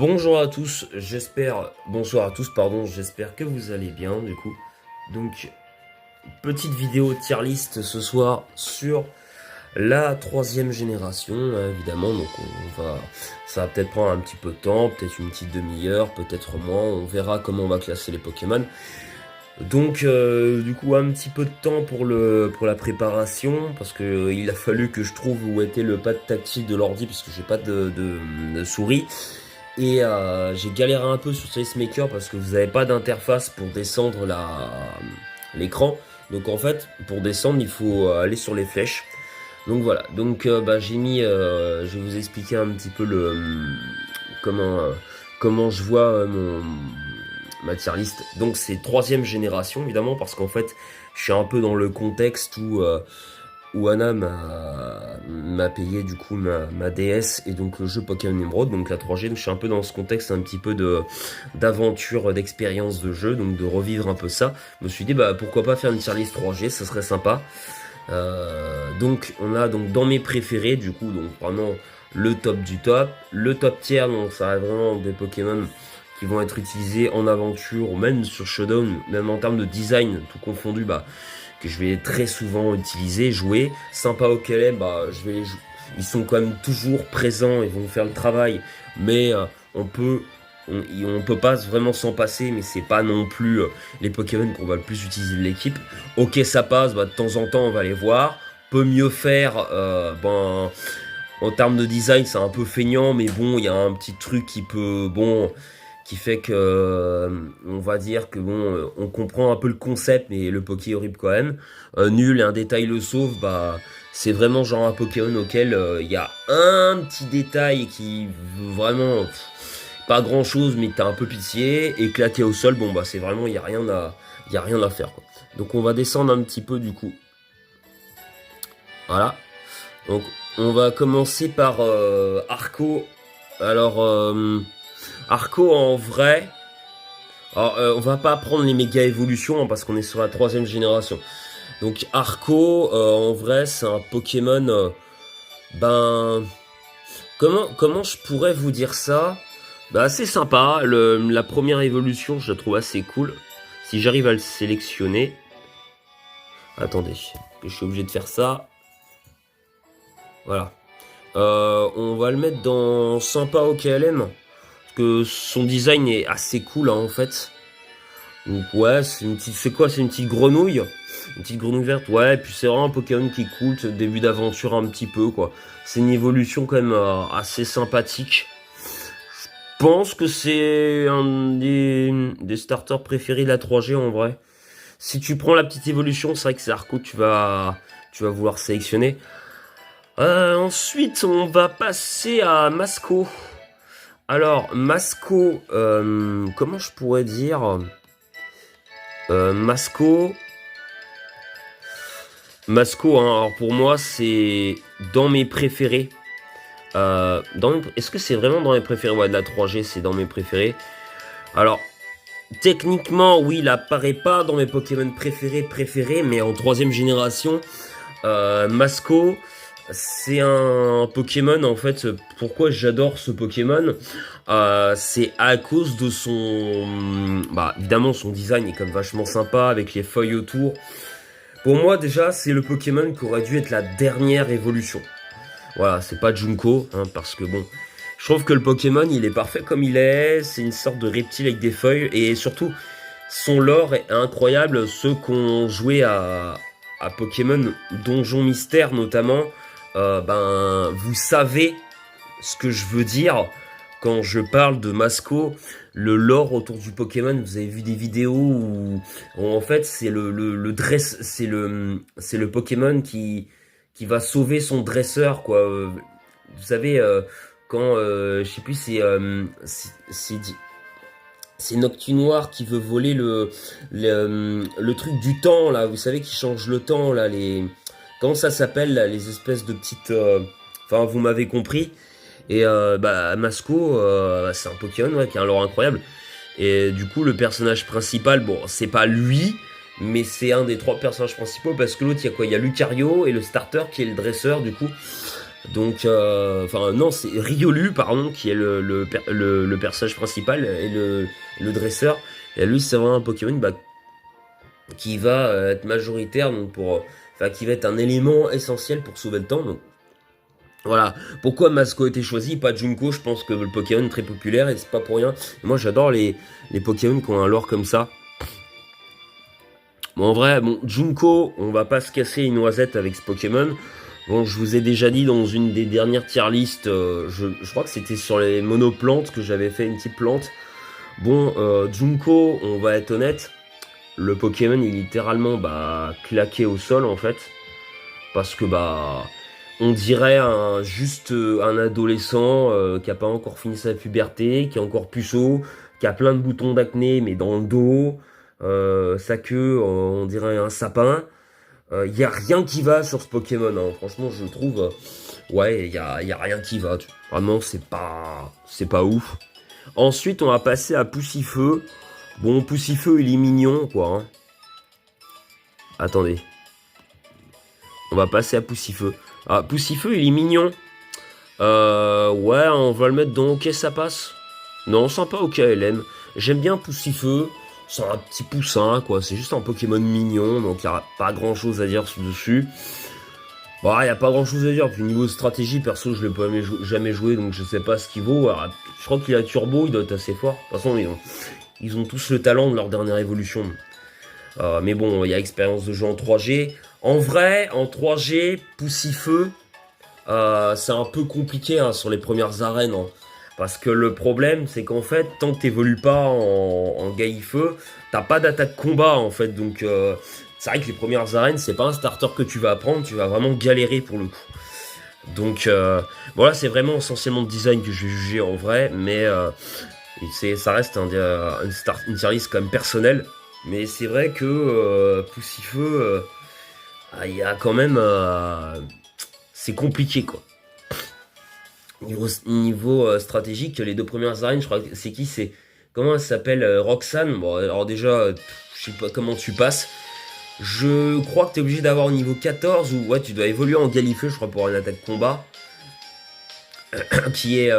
Bonjour à tous, bonsoir à tous, pardon, j'espère que vous allez bien du coup. Donc, petite vidéo tier list ce soir sur la troisième génération, évidemment. Donc, ça va peut-être prendre un petit peu de temps, peut-être une petite demi-heure, peut-être moins. On verra comment on va classer les Pokémon. Donc, du coup, un petit peu de temps pour la préparation, parce que il a fallu que je trouve où était le pad tactile de l'ordi, parce que j'ai pas de souris. Et j'ai galéré un peu sur Maker parce que vous n'avez pas d'interface pour descendre l'écran. Donc en fait, pour descendre, il faut aller sur les flèches. Donc voilà. Donc j'ai mis, je vais vous expliquer un petit peu comment je vois ma tier list. Donc c'est troisième génération évidemment parce qu'en fait, je suis un peu dans le contexte où Anna m'a payé du coup ma DS et donc le jeu Pokémon Emerald, donc la 3G. Donc je suis un peu dans ce contexte un petit peu d'aventure, d'expérience de jeu, donc de revivre un peu ça. Je me suis dit pourquoi pas faire une tier list 3G, ça serait sympa. Donc on a donc dans mes préférés du coup, donc vraiment le top du top, le top tier, donc ça va vraiment des Pokémon qui vont être utilisés en aventure ou même sur Showdown, même en termes de design tout confondu, que je vais très souvent utiliser, jouer. Sympa au KLM, ils sont quand même toujours présents, ils vont faire le travail, mais on peut pas vraiment s'en passer, mais c'est pas non plus les Pokémon qu'on va le plus utiliser de l'équipe. Ok, ça passe, de temps en temps on va les voir. Peut mieux faire, en termes de design c'est un peu feignant, mais bon, il y a un petit truc qui fait que on va dire que on comprend un peu le concept, mais le Poké est horrible quand même. Nul et un détail le sauve, c'est vraiment genre un Pokémon auquel il y a un petit détail qui vraiment pas grand chose, mais t'as un peu pitié. Éclaté au sol, c'est vraiment il y a rien à faire quoi. Donc on va descendre un petit peu du coup. Voilà. Donc on va commencer par Arco. Alors Arco en vrai, alors on va pas prendre les méga évolutions parce qu'on est sur la troisième génération. Donc Arco en vrai c'est un Pokémon, comment je pourrais vous dire ça? C'est sympa. La première évolution je la trouve assez cool. Si j'arrive à le sélectionner, attendez, je suis obligé de faire ça. Voilà. On va le mettre dans sympa au KLM. Que son design est assez cool en fait. Donc ouais, c'est une petite grenouille. Une petite grenouille verte, ouais, et puis c'est vraiment un Pokémon qui est cool, début d'aventure un petit peu quoi. C'est une évolution quand même assez sympathique. Je pense que c'est un des starters préférés de la 3G en vrai. Si tu prends la petite évolution, c'est vrai que c'est Arco tu vas vouloir sélectionner. Ensuite, on va passer à Masco. Alors, Masco, comment je pourrais dire Masco, alors pour moi, c'est dans mes préférés. Est-ce que c'est vraiment dans mes préférés? Ouais, de la 3G, c'est dans mes préférés. Alors, techniquement, oui, il apparaît pas dans mes Pokémon préférés, mais en troisième génération, Masco, c'est un Pokémon, en fait, pourquoi j'adore ce Pokémon, c'est à cause de son... évidemment, son design est comme vachement sympa, avec les feuilles autour. Pour moi, déjà, c'est le Pokémon qui aurait dû être la dernière évolution. Voilà, c'est pas Junko, parce que je trouve que le Pokémon, il est parfait comme il est, c'est une sorte de reptile avec des feuilles, et surtout, son lore est incroyable, ceux qui ont joué à Pokémon Donjon Mystère notamment, vous savez ce que je veux dire quand je parle de Masco, le lore autour du Pokémon. Vous avez vu des vidéos où en fait c'est c'est le Pokémon qui va sauver son dresseur quoi. Vous savez quand je sais plus c'est Noctinoir qui veut voler le truc du temps là, vous savez, qui change le temps là, comment ça s'appelle là, les espèces de petites enfin vous m'avez compris. Et Masco, c'est un Pokémon qui a un lore incroyable. Et du coup le personnage principal, c'est pas lui, mais c'est un des trois personnages principaux, parce que l'autre il y a quoi? Il y a Lucario et le starter qui est le dresseur du coup. Donc, enfin non, c'est Riolu, pardon, qui est le personnage principal et le dresseur. Et lui, c'est vraiment un Pokémon bah, qui va être majoritaire, donc enfin, qui va être un élément essentiel pour sauver le temps. Donc, voilà. Pourquoi Masco a été choisi, pas Junko? Je pense que le Pokémon est très populaire et c'est pas pour rien. Et moi, j'adore les Pokémon qui ont un lore comme ça. Bon, en vrai, bon, Junko, on va pas se casser une noisette avec ce Pokémon. Bon, je vous ai déjà dit dans une des dernières tier list, je crois que c'était sur les monoplantes que j'avais fait une petite plante. Bon, Junko, on va être honnête, le Pokémon il est littéralement bah, claqué au sol en fait. Parce que bah, on dirait juste un adolescent qui a pas encore fini sa puberté, qui est encore puceau, qui a plein de boutons d'acné mais dans le dos, sa queue, on dirait un sapin. Y a rien qui va sur ce Pokémon, hein. Franchement, je trouve, ouais, y a rien qui va. Vraiment, c'est pas ouf. Ensuite, on va passer à Poussifeu. Bon, Poussifeu, il est mignon, quoi. Hein. Attendez. On va passer à Poussifeu. Ah, Poussifeu, il est mignon. Ouais, on va le mettre dans OK, ça passe. Non, sympa, OK, LM. J'aime bien Poussifeu. C'est un petit poussin, quoi. C'est juste un Pokémon mignon, donc il n'y a pas grand chose à dire dessus. Bon, il n'y a pas grand chose à dire. Puis niveau stratégie, perso, je l'ai pas jamais joué, donc je sais pas ce qu'il vaut. Alors, je crois qu'il a Turbo, il doit être assez fort. De toute façon, ils ont tous le talent de leur dernière évolution. Mais bon, il y a expérience de jeu en 3G. En vrai, en 3G, Poussifeu, c'est un peu compliqué hein, sur les premières arènes. Hein. Parce que le problème, c'est qu'en fait, tant que t'évolues pas en Gaillefeu, t'as pas d'attaque combat en fait. Donc, c'est vrai que les premières arènes, c'est pas un starter que tu vas apprendre, tu vas vraiment galérer pour le coup. Donc, voilà, c'est vraiment essentiellement le design que je vais juger en vrai, mais ça reste une service quand même personnel. Mais c'est vrai que Poussifeu, il y a quand même. C'est compliqué quoi. Niveau stratégique, les deux premières arènes, je crois que c'est qui c'est. Comment elle s'appelle Roxane. Bon, alors déjà, je sais pas comment tu passes. Je crois que tu es obligé d'avoir au niveau 14 ou ouais, tu dois évoluer en Galifeu, je crois, pour une attaque combat. Qui est.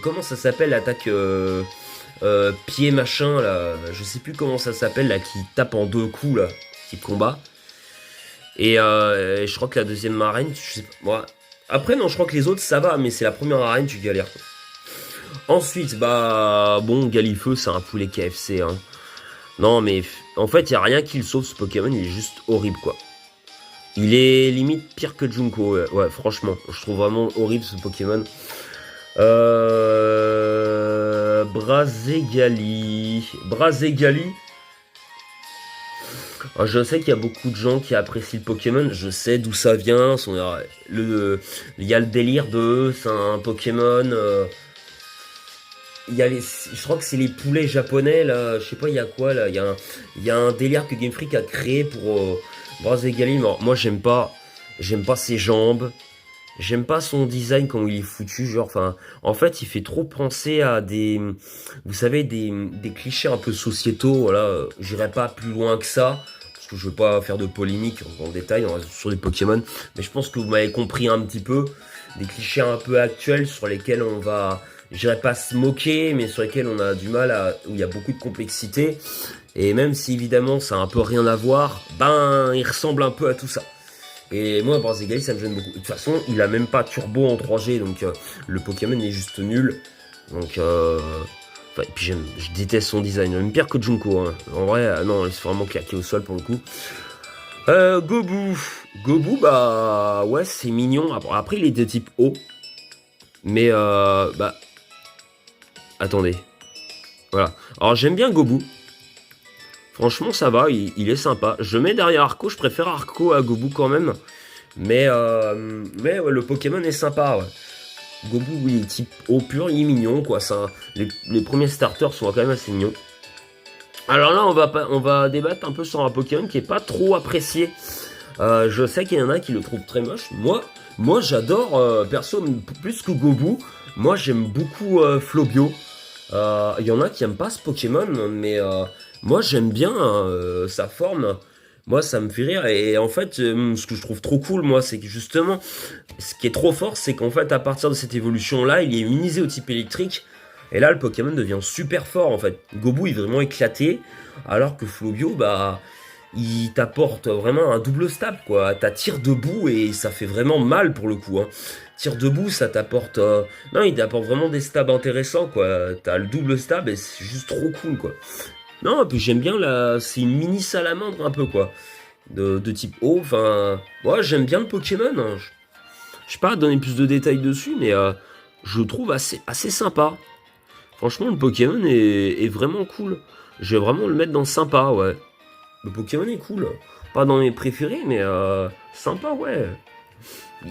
Comment ça s'appelle l'attaque pied machin là. Je sais plus comment ça s'appelle là, qui tape en deux coups là, qui combat. Et je crois que la deuxième arène, je sais pas. Moi, après, non, je crois que les autres ça va, mais c'est la première arène, tu galères. Quoi. Ensuite, bah, bon, Galifeu, c'est un poulet KFC. Hein. Non, mais en fait, il n'y a rien qui le sauve ce Pokémon, il est juste horrible quoi. Il est limite pire que Junko, ouais, franchement, je trouve vraiment horrible ce Pokémon. Brazegali. Je sais qu'il y a beaucoup de gens qui apprécient le Pokémon, je sais d'où ça vient. Il y a le délire de c'est un Pokémon. Je crois que c'est les poulets japonais là. Je sais pas, il y a quoi là. Il y a un délire que Game Freak a créé pour Brazegali. Moi, j'aime pas ses jambes. J'aime pas son design quand il est foutu, genre, enfin, en fait, il fait trop penser à vous savez, des clichés un peu sociétaux, voilà, j'irai pas plus loin que ça, parce que je veux pas faire de polémique en détail sur les Pokémon, mais je pense que vous m'avez compris un petit peu, des clichés un peu actuels sur lesquels j'irai pas se moquer, mais sur lesquels on a du mal où il y a beaucoup de complexité, et même si évidemment ça a un peu rien à voir, ben, il ressemble un peu à tout ça. Et moi, Brazegali, ça me gêne beaucoup. De toute façon, il a même pas turbo en 3G, donc le Pokémon est juste nul. Donc, et puis je déteste son design, même pire que Junko. Hein. En vrai, non, c'est vraiment claqué au sol pour le coup. Gobu. Gobu, bah, ouais, c'est mignon. Après, il est de type eau. Mais, bah, attendez. Voilà. Alors, j'aime bien Gobu. Franchement, ça va, il est sympa. Je mets derrière Arco, je préfère Arco à Gobu quand même. Mais ouais, le Pokémon est sympa, ouais. Gobu, il est type eau pur, il est mignon, quoi. Les premiers starters sont quand même assez mignons. Alors là, on va débattre un peu sur un Pokémon qui est pas trop apprécié. Je sais qu'il y en a qui le trouvent très moche. Moi j'adore, perso, plus que Gobu. Moi, j'aime beaucoup Flobio. Il y en a qui aiment pas ce Pokémon, mais moi j'aime bien sa forme. Moi, ça me fait rire. Et en fait, ce que je trouve trop cool, moi, c'est que justement, ce qui est trop fort, c'est qu'en fait, à partir de cette évolution-là, il est immunisé au type électrique. Et là, le Pokémon devient super fort, en fait. Gobu est vraiment éclaté, alors que Flobio, bah, il t'apporte vraiment un double stab, quoi. T'as tir debout et ça fait vraiment mal pour le coup, hein. Tir debout, ça t'apporte... Non, il t'apporte vraiment des stabs intéressants, quoi. T'as le double stab et c'est juste trop cool, quoi. Non, et puis j'aime bien la... C'est une mini salamandre un peu, quoi. De type eau, enfin... Ouais, j'aime bien le Pokémon, hein. Je sais pas donner plus de détails dessus, mais je le trouve assez sympa. Franchement, le Pokémon est vraiment cool. Je vais vraiment le mettre dans sympa, ouais. Le Pokémon est cool. Pas dans mes préférés, mais sympa, ouais.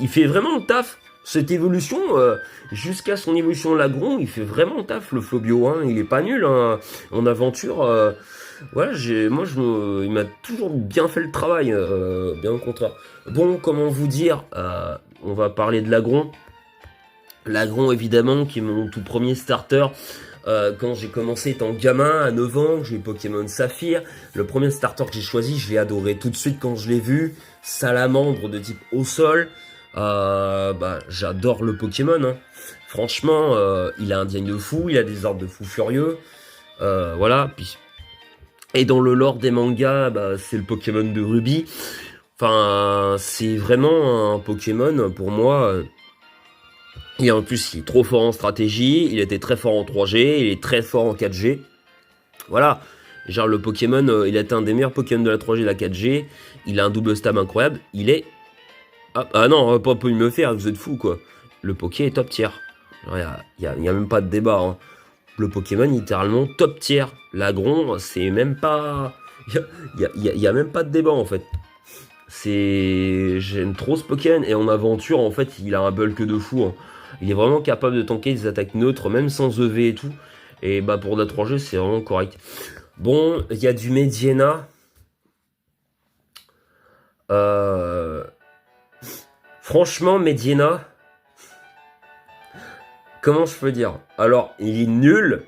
Il fait vraiment le taf. Cette évolution, jusqu'à son évolution Lagron, il fait vraiment le taf, le Flobio. Hein. Il est pas nul hein. En aventure. Voilà, il m'a toujours bien fait le travail, bien au contraire. Bon, comment vous dire, on va parler de Lagron. Lagron, évidemment, qui est mon tout premier starter. Quand j'ai commencé étant gamin, à 9 ans, j'ai eu Pokémon Saphir. Le premier starter que j'ai choisi, je l'ai adoré tout de suite quand je l'ai vu. Salamandre de type au sol. Bah, j'adore le Pokémon. Hein. Franchement, il a un design de fou, il a des ordres de fou furieux. Voilà. Et dans le lore des mangas, bah, c'est le Pokémon de Ruby. Enfin, c'est vraiment un Pokémon pour moi. Et en plus, il est trop fort en stratégie, il était très fort en 3G, il est très fort en 4G. Voilà. Genre le Pokémon, il est un des meilleurs Pokémon de la 3G et de la 4G. Il a un double stab incroyable. Il est... Ah non, pas peut me faire, vous êtes fous quoi. Le Poké est top tier. Il y a même pas de débat. Hein. Le Pokémon, littéralement, top tier. Lagron, c'est même pas... Il y a même pas de débat en fait. J'aime trop ce Pokémon. Et en aventure, en fait, il a un bulk de fou. Hein. Il est vraiment capable de tanker des attaques neutres, même sans EV et tout. Et bah pour la 3G, c'est vraiment correct. Bon, il y a du Mediena. Franchement, Mediena, comment je peux dire? Alors, il est nul,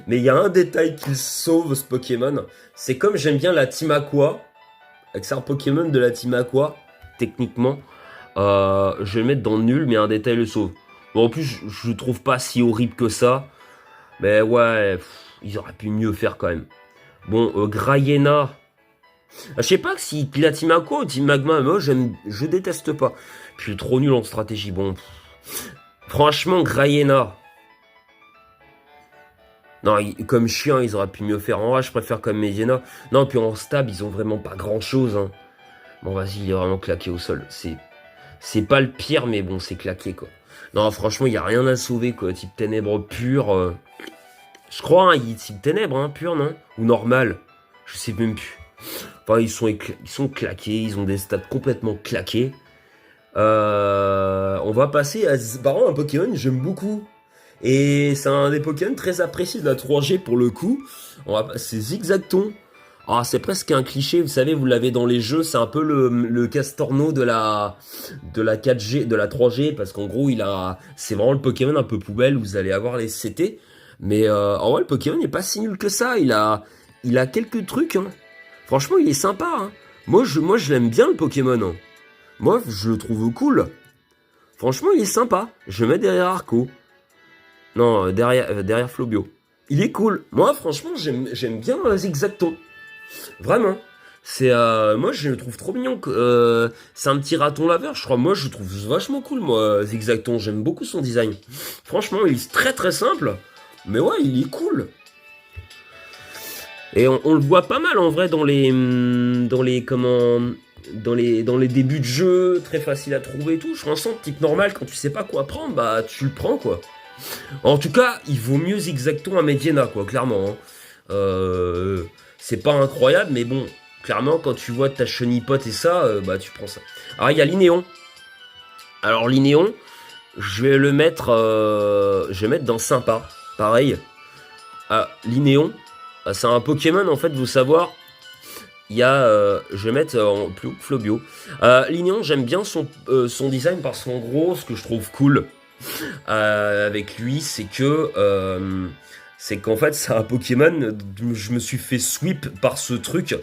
mais il y a un détail qui sauve ce Pokémon. C'est comme j'aime bien la Team Aqua, avec c'est un Pokémon de la Team Aqua, techniquement. Je vais le mettre dans nul, mais un détail le sauve. Bon, en plus, je le trouve pas si horrible que ça. Mais ouais, ils auraient pu mieux faire quand même. Bon, Grayena. Je sais pas si la Team Aqua ou Team Magma, moi je déteste pas. Je suis trop nul en stratégie. Bon, franchement, Grayena. Non, comme chien, ils auraient pu mieux faire. En vrai, je préfère comme Mediena. Non, puis en stab, ils ont vraiment pas grand chose. Hein. Bon, vas-y, il est vraiment claqué au sol. C'est pas le pire, mais bon, c'est claqué quoi. Non, franchement, il y a rien à sauver quoi. Type ténèbres pur. Je crois, hein, il est type ténèbres, hein, pur, non? Ou normal. Je sais même plus. Enfin, ils sont claqués, ils ont des stats complètement claqués. On va passer à par contre, un Pokémon que j'aime beaucoup. Et c'est un des Pokémon très appréciés de la 3G pour le coup. C'est Zigzagton. Ah, c'est presque un cliché, vous savez, vous l'avez dans les jeux, c'est un peu le Castorno de la 4G, de la 3G, parce qu'en gros, c'est vraiment le Pokémon un peu poubelle, vous allez avoir les CT. Mais en vrai, le Pokémon n'est pas si nul que ça, il a quelques trucs, hein. Franchement, il est sympa, hein. Moi, je l'aime bien, le Pokémon, hein. Moi, je le trouve cool. Franchement, il est sympa. Je le mets derrière Arco. Non, derrière Flobio. Il est cool. Moi, franchement, j'aime bien Zigzagton. Vraiment. Moi, je le trouve trop mignon. C'est un petit raton laveur, je crois. Moi, je le trouve vachement cool, moi, Zigzagton. J'aime beaucoup son design. Franchement, il est très très simple. Mais ouais, il est cool. Et on le voit pas mal en vrai dans les débuts de jeu, très facile à trouver et tout. Je pense que type normal, quand tu sais pas quoi prendre, bah tu le prends quoi. En tout cas, il vaut mieux Zigzagton à Mediena quoi, clairement. Hein. C'est pas incroyable, mais bon, clairement quand tu vois ta chenipote et ça, bah tu prends ça. Alors il y a Linéon. Alors Linéon, je vais mettre dans sympa, pareil. Ah, Linéon. C'est un Pokémon, en fait, vous savoir. Il y a. Je vais mettre en plus Flobio. Lignon, j'aime bien son design parce qu'en gros, ce que je trouve cool avec lui, c'est que. C'est qu'en fait, c'est un Pokémon. Je me suis fait sweep par ce truc.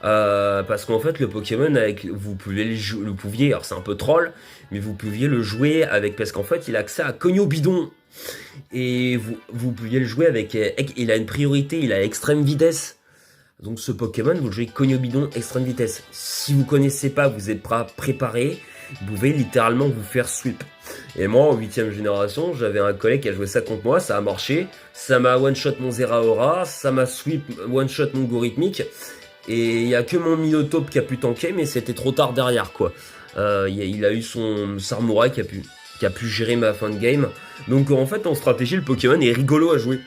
Parce qu'en fait, le Pokémon, vous pouviez, alors c'est un peu troll, mais vous pouviez le jouer avec, parce qu'en fait, il a accès à Cogno Bidon. Et vous pouviez le jouer avec, il a une priorité, il a extrême vitesse. Donc ce Pokémon, vous le jouez Cogno Bidon extrême vitesse. Si vous connaissez pas, vous êtes pas préparé, vous pouvez littéralement vous faire sweep. Et moi, en 8ème génération, j'avais un collègue qui a joué ça contre moi, ça a marché, ça m'a one-shot mon Zeraora, ça m'a sweep one-shot mon Gorithmique, et il y a que mon Minotaur qui a pu tanker, mais c'était trop tard derrière, quoi. Il a eu son Samurai qui a pu gérer ma fin de game. Donc en fait, en stratégie, le Pokémon est rigolo à jouer.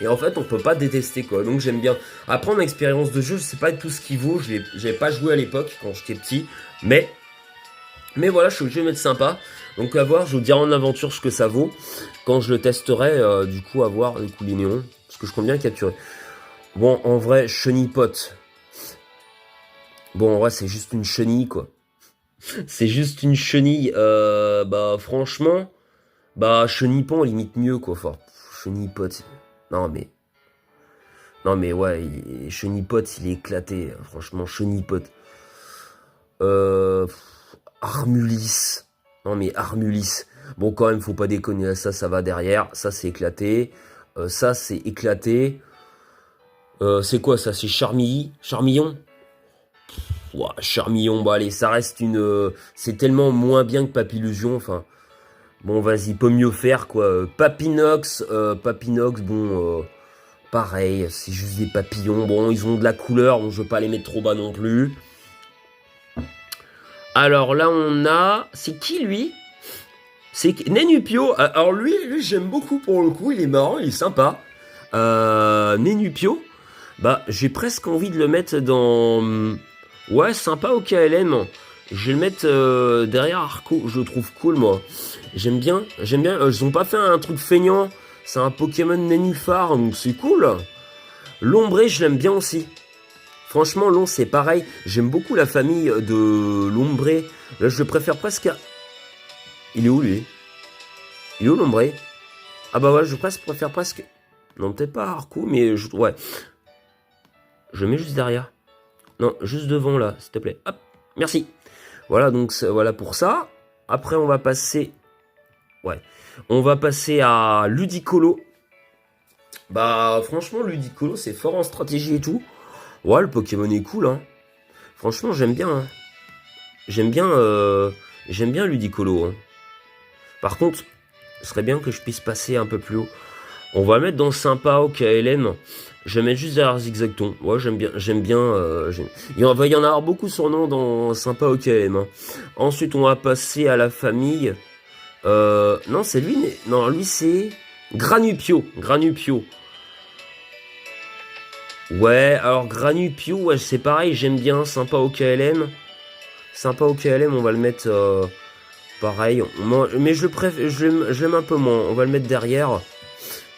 Et en fait, on peut pas détester, quoi. Donc j'aime bien. Après, en expérience de jeu, je sais pas tout ce qu'il vaut. J'avais pas joué à l'époque, quand j'étais petit. Mais voilà, je suis obligé de mettre sympa. Donc à voir, je vous dirai en aventure ce que ça vaut. Quand je le testerai, du coup, à voir, du coup, les néons. Parce que je compte bien capturer. Bon, en vrai, chenille-pote. Bon, en vrai, c'est juste une chenille, quoi. C'est juste une chenille. Bah, franchement, bah, chenille-pont, limite mieux, quoi. Enfin, chenille-pote. Non, mais... Non, mais ouais, chenille-pote, il est éclaté. Franchement, chenille-pote. Armulis. Non, mais Armulis. Bon, quand même, faut pas déconner. Ça va derrière. Ça, c'est éclaté. Ça, c'est éclaté. C'est quoi, ça? C'est Charmillon? Ouah, Charmillon, bah allez, ça reste une... c'est tellement moins bien que Papillusion, enfin... Bon, vas-y, peut mieux faire, quoi. Papinox, bon... pareil, c'est juste des papillons. Bon, ils ont de la couleur, bon, je veux pas les mettre trop bas non plus. Alors là, on a... C'est qui, lui? C'est Nenupio. Alors lui j'aime beaucoup pour le coup, il est marrant, il est sympa. Nenupio, bah, j'ai presque envie de le mettre dans... Ouais, sympa au KLM. Je vais le mettre derrière Arco, je le trouve cool, moi. J'aime bien. Ils ont pas fait un truc feignant. C'est un Pokémon Nénuphar, donc c'est cool. L'ombré, je l'aime bien aussi. Franchement, l'ombre, c'est pareil. J'aime beaucoup la famille de l'ombré. Là, je le préfère presque à... Il est où, lui? Il est où, l'ombré? Ah bah ouais, je préfère presque... Non, peut-être pas Arco, mais... Ouais. Je le mets juste derrière. Non, juste devant, là, s'il te plaît. Hop, merci. Voilà, donc voilà pour ça. Après, on va passer... Ouais. On va passer à Ludicolo. Bah, franchement, Ludicolo, c'est fort en stratégie et tout. Ouais, le Pokémon est cool, hein. Franchement, j'aime bien, hein. J'aime bien Ludicolo, hein. Par contre, ce serait bien que je puisse passer un peu plus haut. On va mettre dans sympa au KLM. Je vais mettre juste derrière Zigzagton. Ouais, j'aime bien. Il va y en avoir beaucoup sur nom dans sympa au KLM, hein. Ensuite, on va passer à la famille. Non, c'est lui. Non, lui, c'est Granupio. Ouais, alors Granupio, ouais, c'est pareil, j'aime bien. Sympa au KLM. On va le mettre pareil. Mais je l'aime un peu moins. On va le mettre derrière.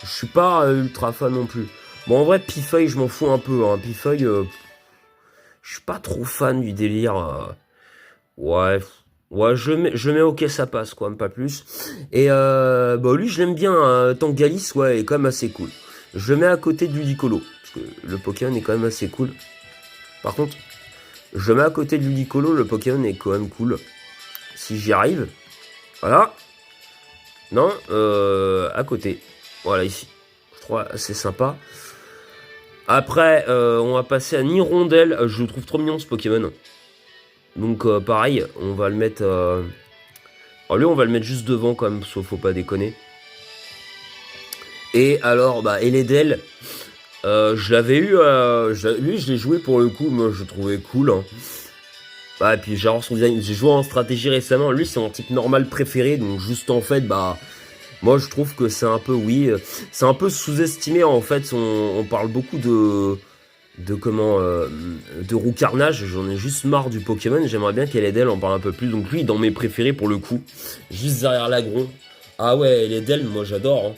Je suis pas ultra fan non plus. Bon, en vrai, Pifeuille, je m'en fous un peu, hein. Pifeuille, je suis pas trop fan du délire. Ouais, je mets ok, ça passe, quoi, pas plus. Et bah, lui, je l'aime bien, hein. Tangalis, ouais, est quand même assez cool. Je le mets à côté de Ludicolo, parce que le Pokémon est quand même assez cool. Par contre, je le mets à côté de Ludicolo, le Pokémon est quand même cool. Si j'y arrive. Voilà. Non, à côté. Voilà, ici. Je trouve assez sympa. Après, on va passer à Nirondelle. Je le trouve trop mignon, ce Pokémon. Donc, pareil, on va le mettre... Alors, lui, on va le mettre juste devant, quand même, sauf faut pas déconner. Et alors, bah, Eledel, je l'avais eu... lui, je l'ai joué pour le coup. Moi, je le trouvais cool, hein. Bah, et puis, j'ai son design. J'ai joué en stratégie récemment. Lui, c'est mon type normal préféré. Donc, juste, en fait, bah... Moi, je trouve que c'est un peu, oui, c'est un peu sous-estimé, en fait. On parle beaucoup de Roux Carnage. J'en ai juste marre du Pokémon. J'aimerais bien qu'Eledel en parle un peu plus. Donc, lui, dans mes préférés, pour le coup. Juste derrière l'agron. Ah ouais, Eledel, moi, j'adore, hein.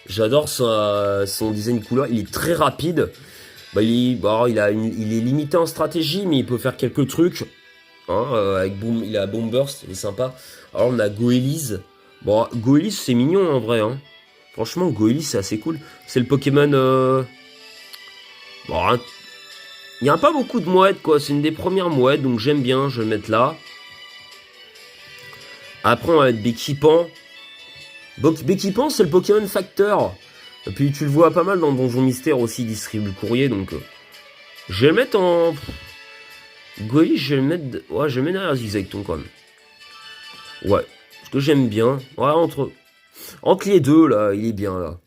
J'adore son design couleur. Il est très rapide. Bah, il est limité en stratégie, mais il peut faire quelques trucs. Hein, avec Boom, il a Bomb Burst, il est sympa. Alors, on a Goélise. Bon, Goélis, c'est mignon en vrai, hein. Franchement, Goélis, c'est assez cool. C'est le Pokémon... Bon, hein. Il n'y a pas beaucoup de mouettes, quoi. C'est une des premières mouettes, donc j'aime bien. Je vais le mettre là. Après, on va mettre Bekipan. Bekipan, c'est le Pokémon Facteur. Et puis, tu le vois pas mal dans Donjon Mystère aussi, il distribue le courrier, donc... je vais le mettre en... Goalie, je vais le mettre... ouais, je vais le mettre derrière Zigzagton, quand même. Ouais, parce que j'aime bien. Ouais, entre les deux, là, il est bien, là.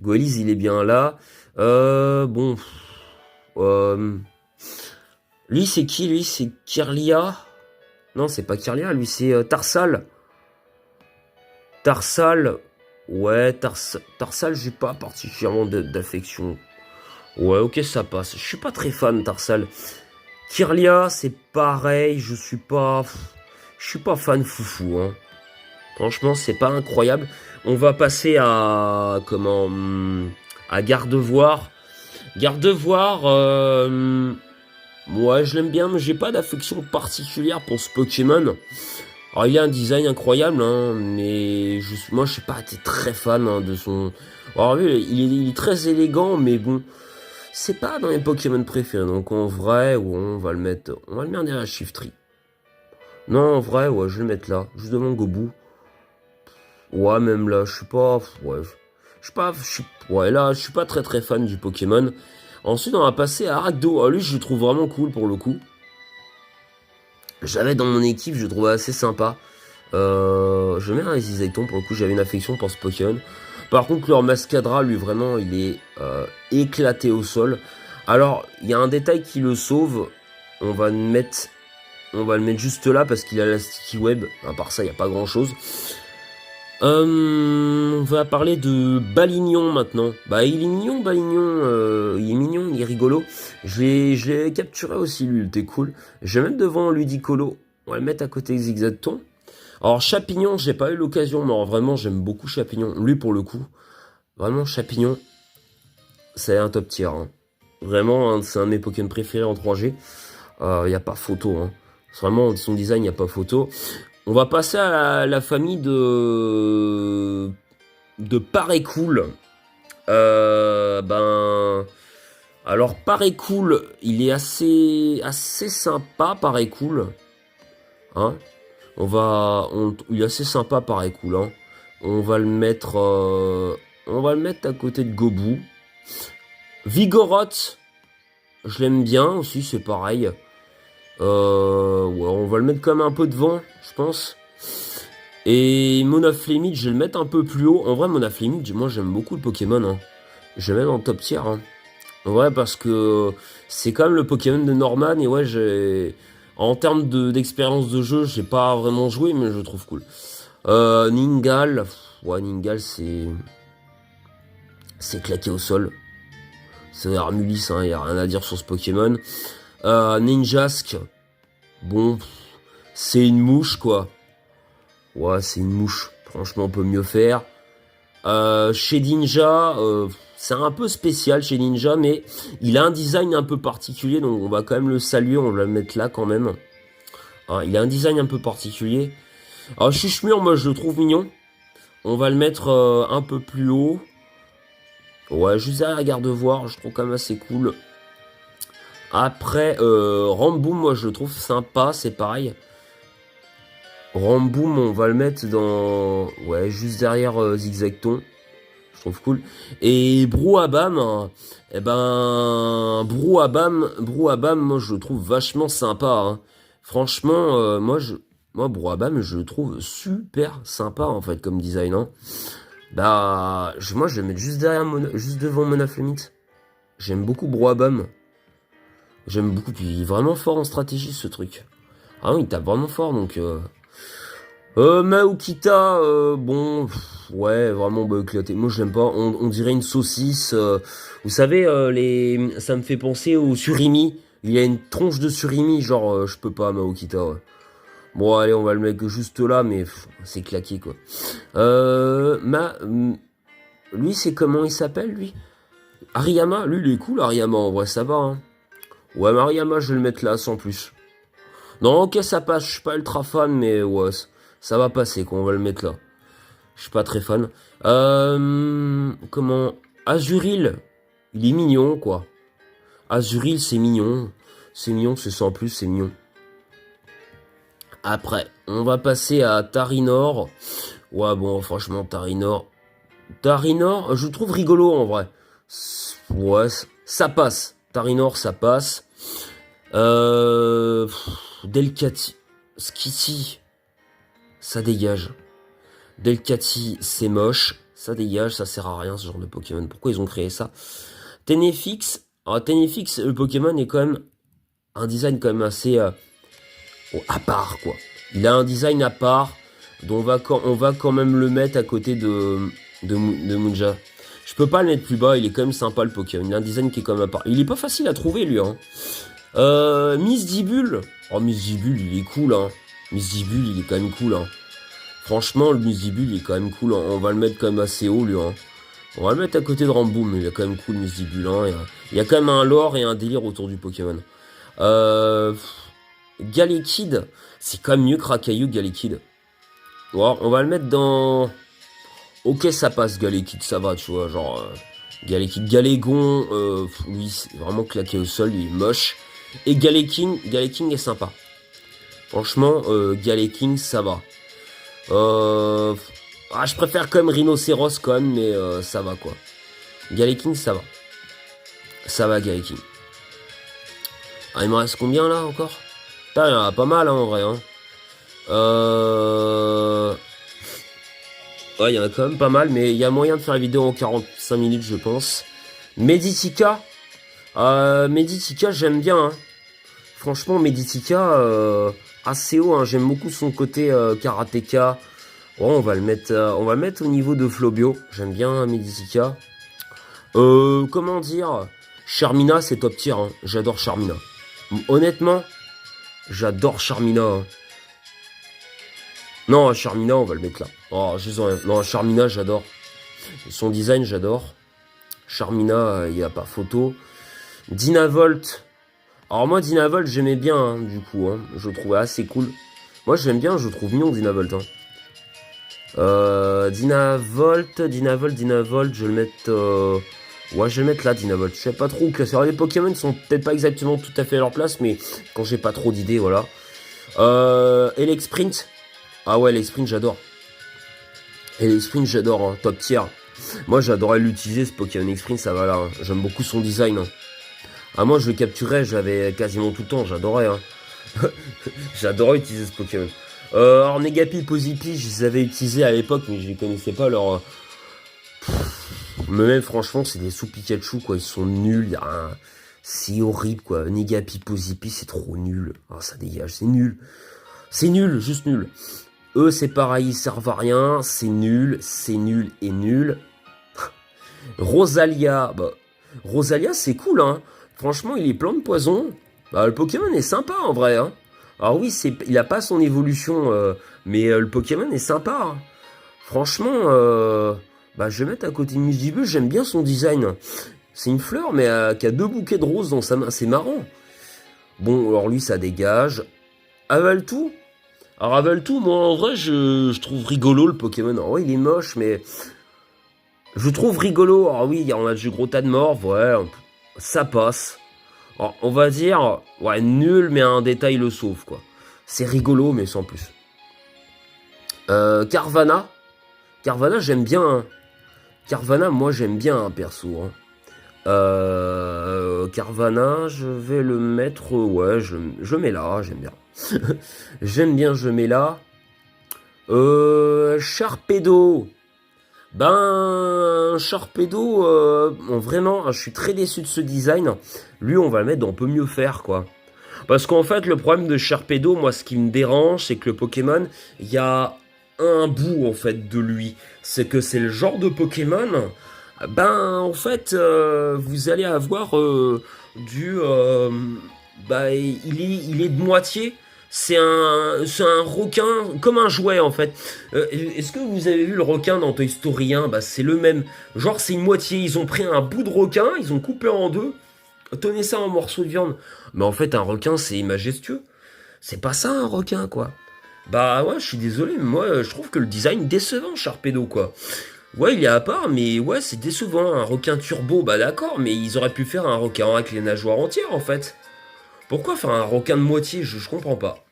Goalies, il est bien là. Bon... lui, c'est qui, lui? C'est Kirlia? Non, c'est pas Kirlia, lui, c'est Tarsal. Tarsal... ouais, Tarsal, j'ai pas particulièrement d'affection. Ouais, ok, ça passe. Je suis pas très fan, Tarsal. Kirlia, c'est pareil, je suis pas fan foufou, hein. Franchement, c'est pas incroyable. On va passer à... comment... à Gardevoir. Gardevoir, ouais, je l'aime bien, mais j'ai pas d'affection particulière pour ce Pokémon. Alors, il a un design incroyable, hein, mais moi, je suis pas été très fan, hein, de son... Alors, lui, il est très élégant, mais bon... c'est pas dans mes Pokémon préférés, donc en vrai, ouais, on va le mettre derrière Shiftry. Non, en vrai, ouais, je vais le mettre là, juste devant Gobu. Ouais, même là, je suis pas, ouais, ouais, là, je suis pas très très fan du Pokémon. Ensuite, on va passer à Rakdo. Ah, lui, je le trouve vraiment cool pour le coup. J'avais dans mon équipe, je le trouvais assez sympa. Je mets un Zigzagton, pour le coup, j'avais une affection pour ce Pokémon. Par contre, leur Mascadra, lui, vraiment, il est éclaté au sol. Alors, il y a un détail qui le sauve. On va le mettre juste là parce qu'il a la Sticky Web. À part ça, il n'y a pas grand-chose. On va parler de Balignon maintenant. Bah, il est mignon, Balignon. Il est mignon, il est rigolo. Je l'ai capturé aussi, lui, il était cool. Je vais mettre devant Ludicolo. On va le mettre à côté de Zigzagton. Alors, Chapignon, j'ai pas eu l'occasion, mais vraiment, j'aime beaucoup Chapignon. Lui, pour le coup, vraiment, Chapignon, c'est un top tier, hein. Vraiment, hein, c'est un de mes Pokémon préférés en 3G. Y a pas photo, hein. Vraiment, son design, y a pas photo. On va passer à la famille de Parécool. Alors, Parécool, il est assez sympa, Parécool. Hein? Il est assez sympa, Parécool, hein. On va le mettre à côté de Gobu. Vigoroth, je l'aime bien aussi, c'est pareil. Ouais, on va le mettre quand même un peu devant, je pense. Et Monaflémite, je vais le mettre un peu plus haut. En vrai, Monaflémite, moi j'aime beaucoup le Pokémon, hein. Je le mets dans le top tier, hein. Ouais, parce que c'est quand même le Pokémon de Norman. Et ouais, en termes d'expérience de jeu, j'ai pas vraiment joué, mais je le trouve cool. Ningal. Ouais, Ningal, c'est claqué au sol. C'est Armulis, hein, y a rien à dire sur ce Pokémon. Ninjask. Bon, c'est une mouche, quoi. Ouais, c'est une mouche. Franchement, on peut mieux faire. Chez Ninja, c'est un peu spécial chez Ninja, mais il a un design un peu particulier, donc on va quand même le saluer, on va le mettre là quand même. Hein, il a un design un peu particulier. Alors, Chuchemur, moi je le trouve mignon. On va le mettre un peu plus haut. Ouais, juste derrière Gardevoir, je trouve quand même assez cool. Après, Ramboom, moi je le trouve sympa, c'est pareil. Ramboom, on va le mettre dans... ouais, juste derrière Zigzagton. Je trouve cool. Et Brouhabam, hein, eh ben... Brouhabam, moi je le trouve vachement sympa, hein. Franchement, moi Brouhabam, je le trouve super sympa, en fait, comme design, hein. Bah, moi je vais le mettre juste devant Monaflémite. J'aime beaucoup Brouhabam. J'aime beaucoup, puis il est vraiment fort en stratégie, ce truc. Ah oui, il tape vraiment fort, donc... Maokita, bon, ouais, vraiment, bah, éclaté. Moi, je l'aime pas. On dirait une saucisse. Vous savez, ça me fait penser au surimi. Il y a une tronche de surimi, genre, je peux pas, Maokita, ouais. Bon, allez, on va le mettre juste là, mais c'est claqué, quoi. Lui, c'est comment il s'appelle, lui? Hariyama, lui, il est cool, Hariyama, en vrai, ça va, hein. Ouais, mais Hariyama, je vais le mettre là, sans plus. Non, ok, ça passe, je suis pas ultra fan, mais ouais, ça va passer, quoi, on va le mettre là. Je suis pas très fan. Comment... Azuril, il est mignon, quoi. Azuril, c'est mignon. C'est mignon, c'est sans plus, c'est mignon. Après, on va passer à Tarinor. Ouais, bon, franchement, Tarinor. Tarinor, je le trouve rigolo en vrai. Ouais, ça passe. Tarinor, ça passe. Delcati. Skitty, ça dégage. Delcati, c'est moche. Ça dégage, ça sert à rien ce genre de Pokémon. Pourquoi ils ont créé ça? Tenefix. Alors, Tenefix, le Pokémon est quand même un design quand même assez à part, quoi. Il a un design à part. Donc on va quand même le mettre à côté de Munja. Je peux pas le mettre plus bas, il est quand même sympa le Pokémon. Il a un design qui est quand même à part. Il est pas facile à trouver lui, hein. Misdibule. Oh, Misdibule, il est cool, hein. Misdibule, il est quand même cool, hein. Franchement, le Misdibule, il est quand même cool, hein. On va le mettre quand même assez haut, lui, hein. On va le mettre à côté de Ramboom, il est quand même cool, Misdibule, hein. Il y a quand même un lore et un délire autour du Pokémon. Galekid, c'est quand même mieux que Rakayu, Galekid. Bon, on va le mettre dans... Ok, ça passe, Galekid, ça va, tu vois, genre... Galekid, Galégon, oui, c'est vraiment claqué au sol, il est moche. Et Galeking est sympa. Franchement, Galeking, ça va. Je préfère quand même Rhinocéros, quand même, mais ça va, quoi. Galeking, ça va. Ça va, Galeking. Ah, il me reste combien, là, encore? Putain, il y en a pas mal, hein, en vrai, hein. Ouais, il y en a quand même pas mal, mais il y a moyen de faire la vidéo en 45 minutes, je pense. Meditika. Meditika, j'aime bien, hein. Franchement, Meditika, assez haut, hein. J'aime beaucoup son côté karatéka. Ouais, on va le mettre au niveau de Flobio. J'aime bien Meditika. Comment dire? Charmina, c'est top tier, hein. J'adore Charmina. Honnêtement, j'adore Charmina, hein. Non, Charmina, on va le mettre là. Oh, non, Charmina, j'adore. Son design, j'adore. Charmina, il n'y a pas photo. Dynavolt. Alors moi, Dynavolt, j'aimais bien, hein, du coup. Hein. Je le trouvais assez cool. Moi, j'aime bien, je le trouve mignon, Dynavolt. Hein. Dynavolt, je vais le mettre... Ouais, je vais le mettre là, Dynavolt. Je sais pas trop où classer. Alors, les Pokémon sont peut-être pas exactement tout à fait à leur place, mais quand j'ai pas trop d'idées, voilà. Elexprint. Ah ouais, l'Exprint, j'adore. Et l'Exprint, j'adore, hein, top tier. Moi, j'adorais l'utiliser, ce Pokémon Exprint, ça va là. Hein. J'aime beaucoup son design. Hein. Ah, moi, je le capturais, je l'avais quasiment tout le temps, j'adorais. Hein. J'adorais utiliser ce Pokémon. Alors, Negapi, Posipi, je les avais utilisés à l'époque, mais je les connaissais pas, alors... Mais même, franchement, c'est des sous-Pikachu, quoi. Ils sont nuls. C'est horrible, quoi. Negapi, Posipi, c'est trop nul. Ah, ça dégage, c'est nul. C'est nul, juste nul. Eux, c'est pareil, ils servent à rien. C'est nul et nul. Rosalia, bah, Rosalia, c'est cool, hein. Franchement, il est plein de poison. Bah, le Pokémon est sympa, en vrai, hein. Alors oui, il a pas son évolution, mais le Pokémon est sympa. Hein. Franchement, bah, je vais mettre à côté de Misdibule, j'aime bien son design. C'est une fleur, mais qui a 2 bouquets de roses dans sa main, c'est marrant. Bon, alors lui, ça dégage. Avaltou. Alors Avaltou, moi, en vrai, je trouve rigolo, le Pokémon. Alors oui, il est moche, mais... Je trouve rigolo. Alors oui, on a du gros tas de morts, ouais, ça passe. Alors, on va dire, ouais, nul, mais un détail le sauve, quoi. C'est rigolo, mais sans plus. Carvana. Carvana, j'aime bien. Hein. Carvana, moi, j'aime bien, hein, perso. Hein. Carvana, je vais le mettre... Ouais, je mets là, j'aime bien. J'aime bien, je mets là. Sharpedo. Ben, Sharpedo, vraiment, je suis très déçu de ce design. Lui, on va le mettre dans Peut mieux faire, quoi. Parce qu'en fait, le problème de Sharpedo, moi, ce qui me dérange, c'est que le Pokémon, il y a un bout, en fait, de lui. C'est que c'est le genre de Pokémon, ben, en fait, vous allez avoir bah, il est de moitié. C'est un requin, comme un jouet en fait. Est-ce que vous avez vu le requin dans Toy Story 1? Bah c'est le même. Genre c'est une moitié, ils ont pris un bout de requin, ils ont coupé en deux, tenez ça en morceaux de viande. Mais en fait un requin c'est majestueux. C'est pas ça un requin quoi. Bah ouais je suis désolé, mais moi je trouve que le design décevant Sharpedo quoi. Ouais, il est à part, mais ouais, c'est décevant. Un requin turbo, bah d'accord, mais ils auraient pu faire un requin avec les nageoires entières en fait. Pourquoi faire un requin de moitié? Je comprends pas.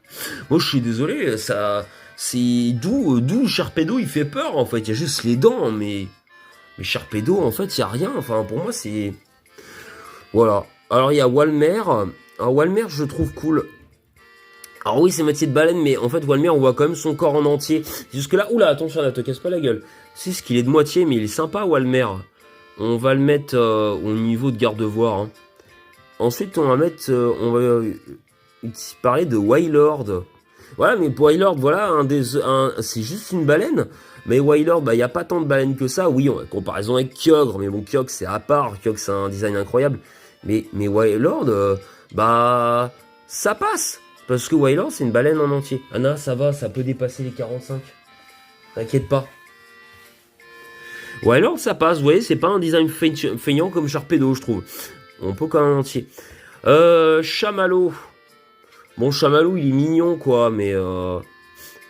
Moi, je suis désolé, ça. C'est d'où Sharpedo il fait peur en fait. Il y a juste les dents, mais Sharpedo en fait, il y a rien. Enfin, pour moi, c'est. Voilà. Alors, il y a Walmer. Alors, Walmer, je trouve cool. Alors, oui, c'est moitié de baleine, mais en fait, Walmer, on voit quand même son corps en entier. Jusque-là, oula, attention, là, te casse pas la gueule. C'est ce qu'il est de moitié, mais il est sympa, Walmer. On va le mettre au niveau de garde-voir. Hein. Ensuite, on va mettre. On va parler de Wailord. Voilà, mais pour Wailord, voilà, c'est juste une baleine. Mais Wailord, bah, il n'y a pas tant de baleines que ça. Oui, en comparaison avec Kyogre, mais bon, Kyogre, c'est à part. Kyogre, c'est un design incroyable. Mais Wailord, bah, ça passe. Parce que Wailord, c'est une baleine en entier. Anna, ça va, ça peut dépasser les 45. T'inquiète pas. Wailord, ça passe. Vous voyez, c'est pas un design feignant comme Sharpedo, je trouve. On peut quand même en entier. Chamallow. Bon, Chamallow, il est mignon, quoi, mais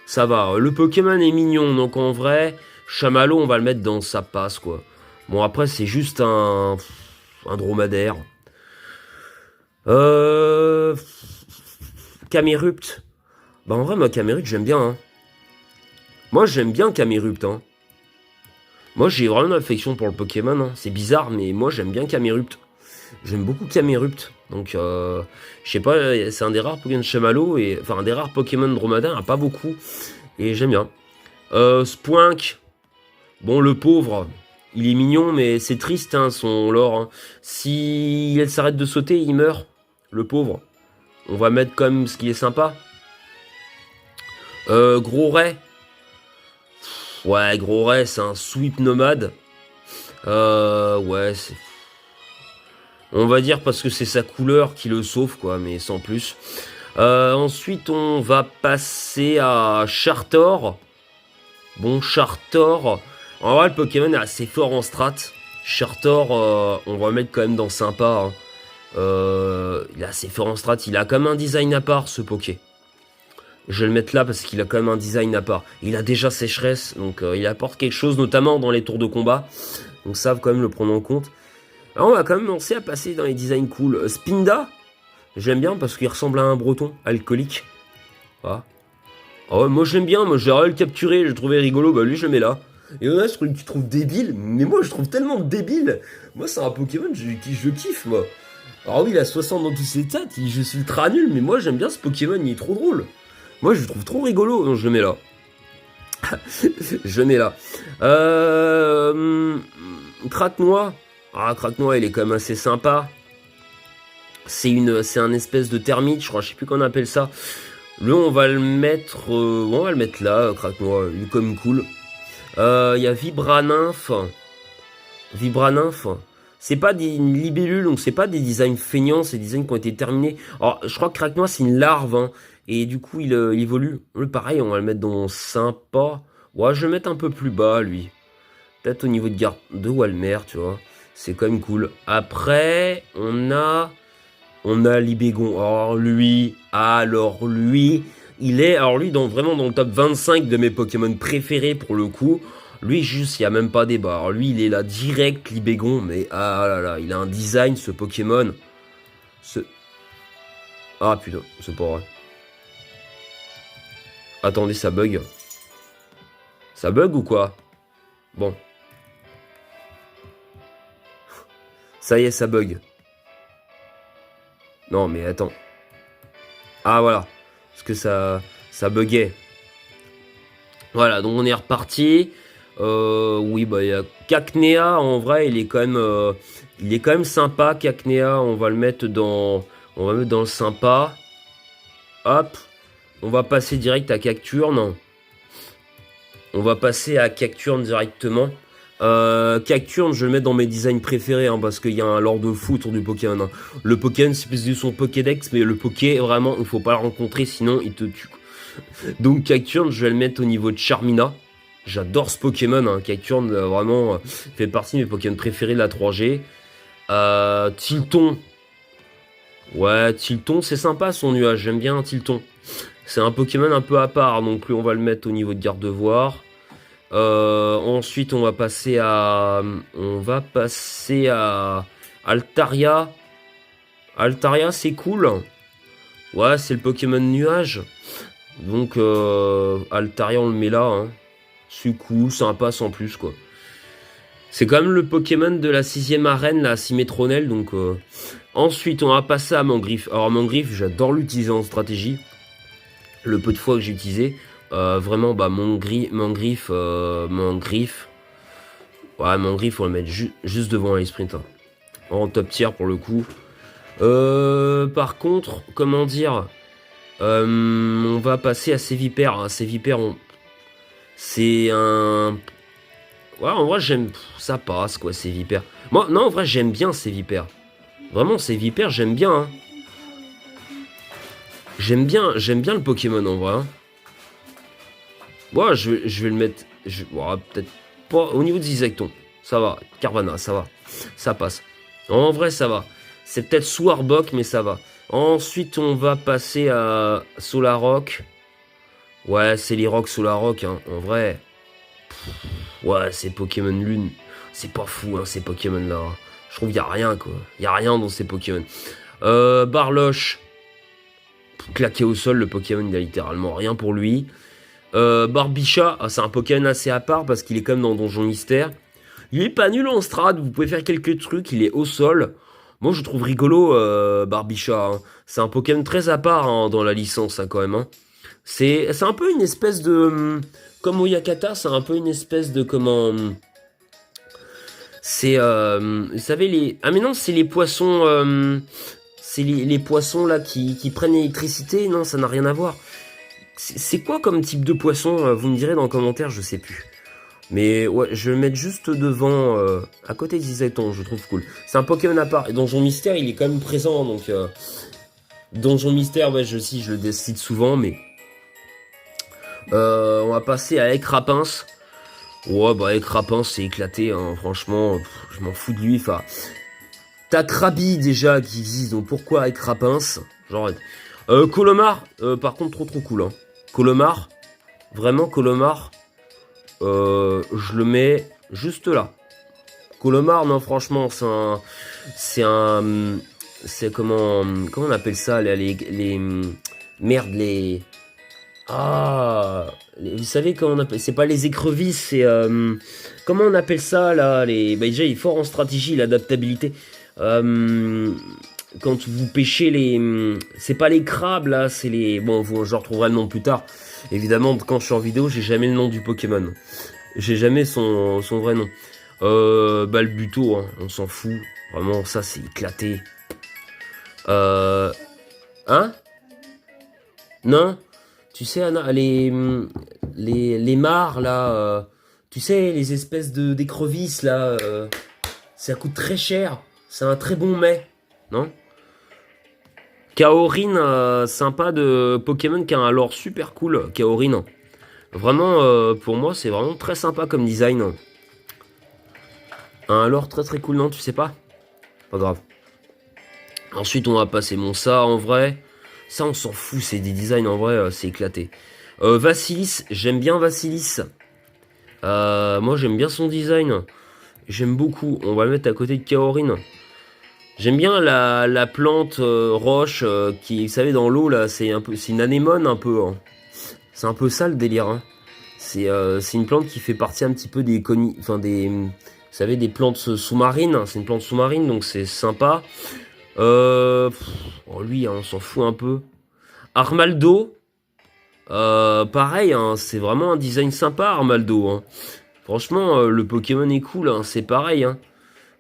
ça va. Le Pokémon est mignon, donc en vrai, Chamallow, on va le mettre dans sa passe, quoi. Bon, après, c'est juste un dromadaire. Camerupt. Bah, en vrai, moi, Camerupt, j'aime bien, hein. Moi, j'aime bien Camerupt, hein. Moi, j'ai vraiment une affection pour le Pokémon, hein. C'est bizarre, mais moi, j'aime bien Camerupt. J'aime beaucoup Camerupt. Donc, je sais pas, c'est un des rares Pokémon Chamallow, et enfin, un des rares Pokémon Dromadaire, il n'y en a pas beaucoup. Et j'aime bien. Spoink. Bon, le pauvre, il est mignon, mais c'est triste, hein, son lore. Hein. Si elle s'arrête de sauter, il meurt. Le pauvre. On va mettre comme ce qui est sympa. Gros Ray. Ouais, Gros Ray, c'est un sweep nomade. Ouais, c'est... On va dire parce que c'est sa couleur qui le sauve, quoi, mais sans plus. Ensuite, on va passer à Chartor. Bon, Chartor. En vrai, le Pokémon est assez fort en strat. Chartor, on va le mettre quand même dans sympa. Hein. Il est assez fort en strat. Il a quand même un design à part, ce Poké. Je vais le mettre là parce qu'il a quand même un design à part. Il a déjà sécheresse, donc il apporte quelque chose, notamment dans les tours de combat. Donc ça, faut quand même le prendre en compte. Alors, on va quand même commencer à passer dans les designs cool. Spinda, j'aime bien parce qu'il ressemble à un breton alcoolique. Voilà. Ah ouais, moi j'aime bien, moi j'ai le capturer, je le trouvais rigolo, bah lui je le mets là. Et là, je trouve que tu trouves débile, mais moi je trouve tellement débile. Moi c'est un Pokémon je kiffe moi. Alors oui, il a 60 dans tous ses stats, je suis ultra nul, mais moi j'aime bien ce Pokémon, il est trop drôle. Moi je le trouve trop rigolo, donc je le mets là. Je le mets là. Craque-noix. Ah, Craque-noix, il est quand même assez sympa. C'est un espèce de termite, je crois, je sais plus qu'on appelle ça. Le, on va le mettre là, Craque-noix, il est quand même cool. Il y a Vibranymph. Vibranymph. C'est pas des libellules, donc c'est pas des designs feignants, c'est des designs qui ont été terminés. Alors, je crois que Craque-noix, c'est une larve, hein, et du coup, il évolue. Le, pareil, on va le mettre dans sympa. Ouais, je vais le mettre un peu plus bas, lui. Peut-être au niveau de Walmer, tu vois. C'est quand même cool. Après, on a Libégon. Alors lui, il est, vraiment dans le top 25 de mes Pokémon préférés pour le coup. Lui, juste, il n'y a même pas débat. Alors lui, il est là direct, Libégon, mais ah là là, il a un design, ce Pokémon. Ah putain, c'est pas vrai. Attendez, ça bug. Ça bug ou quoi? Bon. Ça y est, ça bug. Non, mais attends. Ah, voilà. Parce que ça buguait. Voilà, donc on est reparti. Oui, bah, il y a Cacnea. En vrai, il est quand même sympa, Cacnea. On va mettre dans le sympa. Hop. On va passer direct à Cacturne. On va passer à Cacturne directement. Cacturne, je vais le mettre dans mes designs préférés, hein, parce qu'il y a un lore de fou autour du Pokémon. Hein. Le Pokémon, c'est plus de son Pokédex, mais le Poké, vraiment, il faut pas le rencontrer, sinon il te tue. Donc Cacturne, je vais le mettre au niveau de Charmina. J'adore ce Pokémon, hein. Cacturne, vraiment, fait partie de mes Pokémon préférés de la 3G. Tilton. Ouais, Tilton, c'est sympa son nuage, j'aime bien Tilton. C'est un Pokémon un peu à part, donc lui, on va le mettre au niveau de garde-voir. Ensuite, on va passer à... Altaria. Altaria, c'est cool. Ouais, c'est le Pokémon nuage. Donc, Altaria, on le met là. Hein. C'est cool, sympa sans plus, quoi. C'est quand même le Pokémon de la 6ème arène, la Symmetronelle. Donc, ensuite, on va passer à Mangriffe. Alors, Mangriffe, j'adore l'utiliser en stratégie. Le peu de fois que j'ai utilisé. Vraiment, bah, Mangriffe. Ouais, Mangriffe, faut le mettre juste devant un sprint. Hein. En top tier pour le coup. Par contre, comment dire, on va passer à Sévipère. Hein. Sévipère, c'est un... Ouais, en vrai, ça passe, quoi, Sévipère. Moi, non, en vrai, j'aime bien Sévipère. Vraiment, Sévipère, j'aime bien. Hein. J'aime bien le Pokémon, en vrai. Hein. Ouais, je vais le mettre... Ouais, peut-être pas au niveau de Zizecton. Ça va. Carvana, ça va. Ça passe. En vrai, ça va. C'est peut-être sous Arbok, mais ça va. Ensuite, on va passer à Solarrock. Ouais, c'est les rocks Solarrock, hein. En vrai. Ouais, c'est Pokémon Lune. C'est pas fou, hein, ces Pokémon-là. Je trouve qu'il n'y a rien, quoi. Il n'y a rien dans ces Pokémon. Barloche. Claqué au sol, le Pokémon, il n'y a littéralement rien pour lui. Barbicha, c'est un Pokémon assez à part parce qu'il est comme dans Donjon Mystère. Il est pas nul en strat, vous pouvez faire quelques trucs, il est au sol. Moi je trouve rigolo Barbicha. Hein. C'est un Pokémon très à part hein, dans la licence hein, quand même. Hein. C'est un peu une espèce de... Comme Oyakata, c'est un peu une espèce de... Comment... C'est... vous savez les... Ah mais non, c'est les poissons... c'est les poissons là qui prennent l'électricité. Non, ça n'a rien à voir. C'est quoi comme type de poisson vous me direz dans le commentaire, je sais plus. Mais ouais, je vais le mettre juste devant, à côté de Zizaiton, je trouve cool. C'est un Pokémon à part. Et Donjon Mystère, il est quand même présent, donc... Donjon Mystère, ouais, je le décide souvent, mais... on va passer à Écrapince. Ouais, bah Écrapince, c'est éclaté, hein, franchement, je m'en fous de lui, enfin... T'as Krabi, déjà, qui existe, donc pourquoi Écrapince? Genre... Colomar, par contre, trop cool, hein. Colomar, vraiment Colomar... je le mets juste là. Colomar, non, franchement, c'est comment on appelle ça, merde, vous savez comment on appelle, c'est pas les écrevisses, c'est, comment on appelle ça, là, bah, déjà, il est fort en stratégie, l'adaptabilité. Quand vous pêchez c'est pas les crabes, là, c'est bon, je retrouverai le nom plus tard. Évidemment, quand je suis en vidéo, j'ai jamais le nom du Pokémon. J'ai jamais son vrai nom. Balbuto, hein, on s'en fout. Vraiment, ça, c'est éclaté. Hein? Non? Tu sais, Anna, les mares, là, tu sais, les espèces d'écrevisses, là, ça coûte très cher. C'est un très bon mets, non? Kaorin, sympa de Pokémon qui a un lore super cool, Kaorin. Vraiment, pour moi, c'est vraiment très sympa comme design. Un lore très cool, non, tu sais pas? Pas grave. Ensuite, on va passer ça en vrai. Ça, on s'en fout, c'est des designs en vrai, c'est éclaté. Vassilis, j'aime bien Vassilis. Moi, j'aime bien son design. J'aime beaucoup. On va le mettre à côté de Kaorin. J'aime bien la plante roche qui, vous savez, dans l'eau, là, c'est une anémone un peu. Hein. C'est un peu ça le délire. Hein. C'est une plante qui fait partie un petit peu vous savez, des plantes sous-marines. C'est une plante sous-marine, donc c'est sympa. Lui, hein, on s'en fout un peu. Armaldo. Pareil, hein, c'est vraiment un design sympa, Armaldo. Hein. Franchement, le Pokémon est cool, hein, c'est pareil. Hein.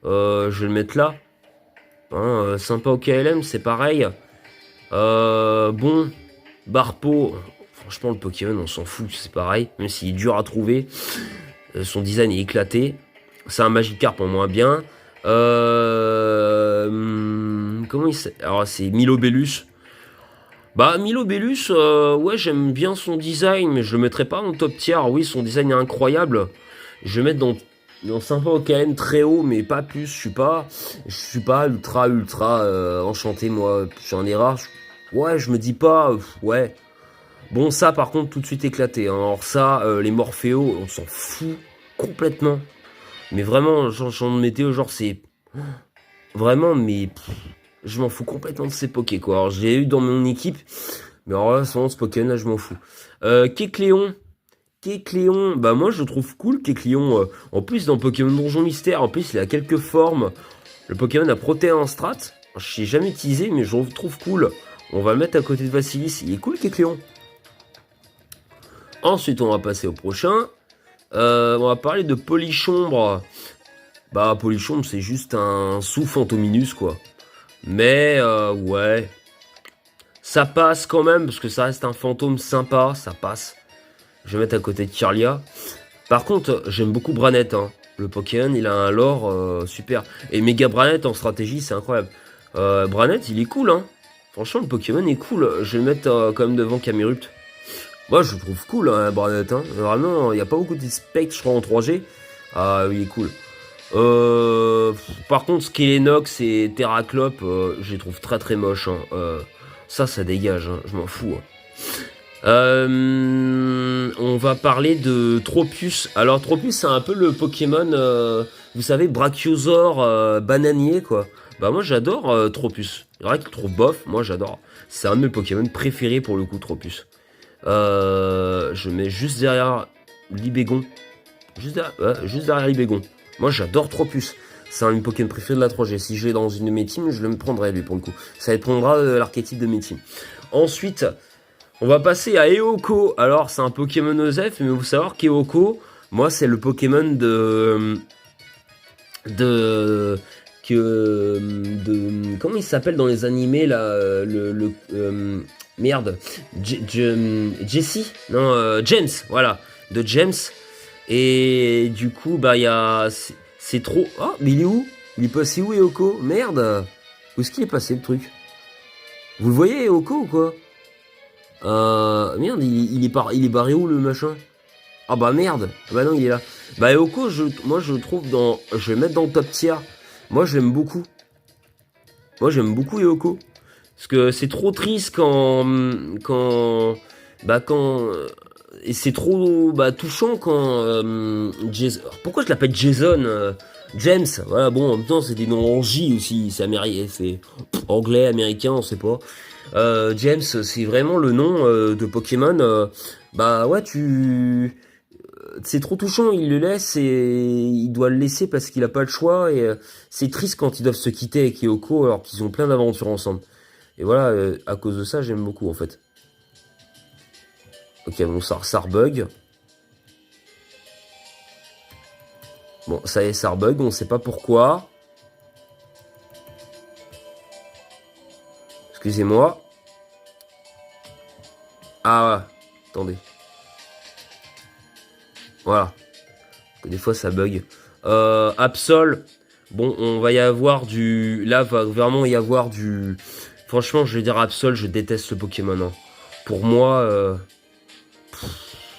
Je vais le mettre là. Hein, sympa au KLM, c'est pareil. Bon, Barpo. Franchement, le Pokémon, on s'en fout, c'est pareil. Même s'il est dur à trouver. Son design est éclaté. C'est un Magikarp en moins bien. Comment il s'appelle? Alors, c'est Milobellus. Bah, Milobellus, ouais, j'aime bien son design, mais je le mettrai pas en top tier. Oui, son design est incroyable. Je vais mettre dans sympa au KM très haut, mais pas plus. Je suis pas ultra enchanté, moi. J'en ai rare. Ouais, je me dis pas, ouais. Bon, ça, par contre, tout de suite éclaté. Hein. Alors ça, les Morphéo, on s'en fout complètement. Mais vraiment, j'en météo, genre, c'est... Vraiment, mais... je m'en fous complètement de ces pokés, quoi. Alors, j'ai eu dans mon équipe, mais alors là, ce Pokémon, là, je m'en fous. Kecléon. Kecléon, bah moi, je le trouve cool, Kecléon. En plus, dans Pokémon Donjon Mystère, en plus, il a quelques formes. Le Pokémon a Protéin en strat. Je l'ai jamais utilisé, mais je le trouve cool. On va le mettre à côté de Vassilis. Il est cool, Kecléon. Ensuite, on va passer au prochain. On va parler de Polichombre. Bah, Polichombre, c'est juste un sous-Fantominus, quoi. Mais, ouais. Ça passe quand même, parce que ça reste un fantôme sympa. Ça passe. Je vais mettre à côté de Kirlia. Par contre, j'aime beaucoup Branette, hein. Le Pokémon, il a un lore super. Et Méga Branette en stratégie, c'est incroyable. Branette, il est cool, hein. Franchement, le Pokémon est cool. Je vais le mettre quand même devant Camerupt. Moi, je le trouve cool, hein, Branette. Hein. Vraiment, il n'y a pas beaucoup de spectres, je crois, en 3G. Ah, il est cool. Par contre, Skelenox et Terraclope, je les trouve très très moches. Hein. Ça dégage, hein, je m'en fous. Hein. On va parler de Tropius. Alors, Tropius, c'est un peu le Pokémon, vous savez, Brachiosaure, bananier, quoi. Bah, moi, j'adore Tropius. C'est vrai qu'il le trouve bof, moi, j'adore. C'est un de mes Pokémon préférés pour le coup, Tropius. Je mets juste derrière Libégon. Juste derrière Libégon. Moi, j'adore Tropius. C'est un de mes Pokémon préférés de la 3G. Si je l'ai dans une de mes teams, je le prendrai, lui, pour le coup. Ça dépendra de l'archétype de mes teams. Ensuite, on va passer à Eoko. Alors, c'est un Pokémon Osef, mais vous savez qu'Eoko, moi, c'est le Pokémon comment il s'appelle dans les animés, là, merde, Jessie, non, James, voilà, de James. Et du coup, bah, il y a, c'est trop. Oh, mais il est où? Il est passé où, Eoko? Merde. Où est-ce qu'il est passé, le truc? Vous le voyez, Eoko, ou quoi? Merde, il est barré où, le machin? Ah bah merde. Bah non, il est là. Bah Eoko, moi je le trouve dans... Je vais le mettre dans le top tier. Moi j'aime beaucoup. Moi j'aime beaucoup Eoko. Parce que c'est trop triste quand... Et c'est trop touchant quand... Jason... Pourquoi je l'appelle Jason James, voilà, bon, en même temps, c'est des noms en J aussi, c'est anglais, américain, on sait pas. James, c'est vraiment le nom de Pokémon. Bah ouais, c'est trop touchant, il le laisse et il doit le laisser parce qu'il a pas le choix. Et c'est triste quand ils doivent se quitter avec Yoko alors qu'ils ont plein d'aventures ensemble. Et voilà, à cause de ça, j'aime beaucoup en fait. Ok, bon, ça rebug. Bon, ça y est, ça rebug, on sait pas pourquoi. Excusez-moi. Ah, attendez. Voilà. Des fois, ça bug. Absol. Bon, on va y avoir du... Là, va vraiment y avoir du... Franchement, je vais dire Absol, je déteste ce Pokémon. Hein. Pour moi...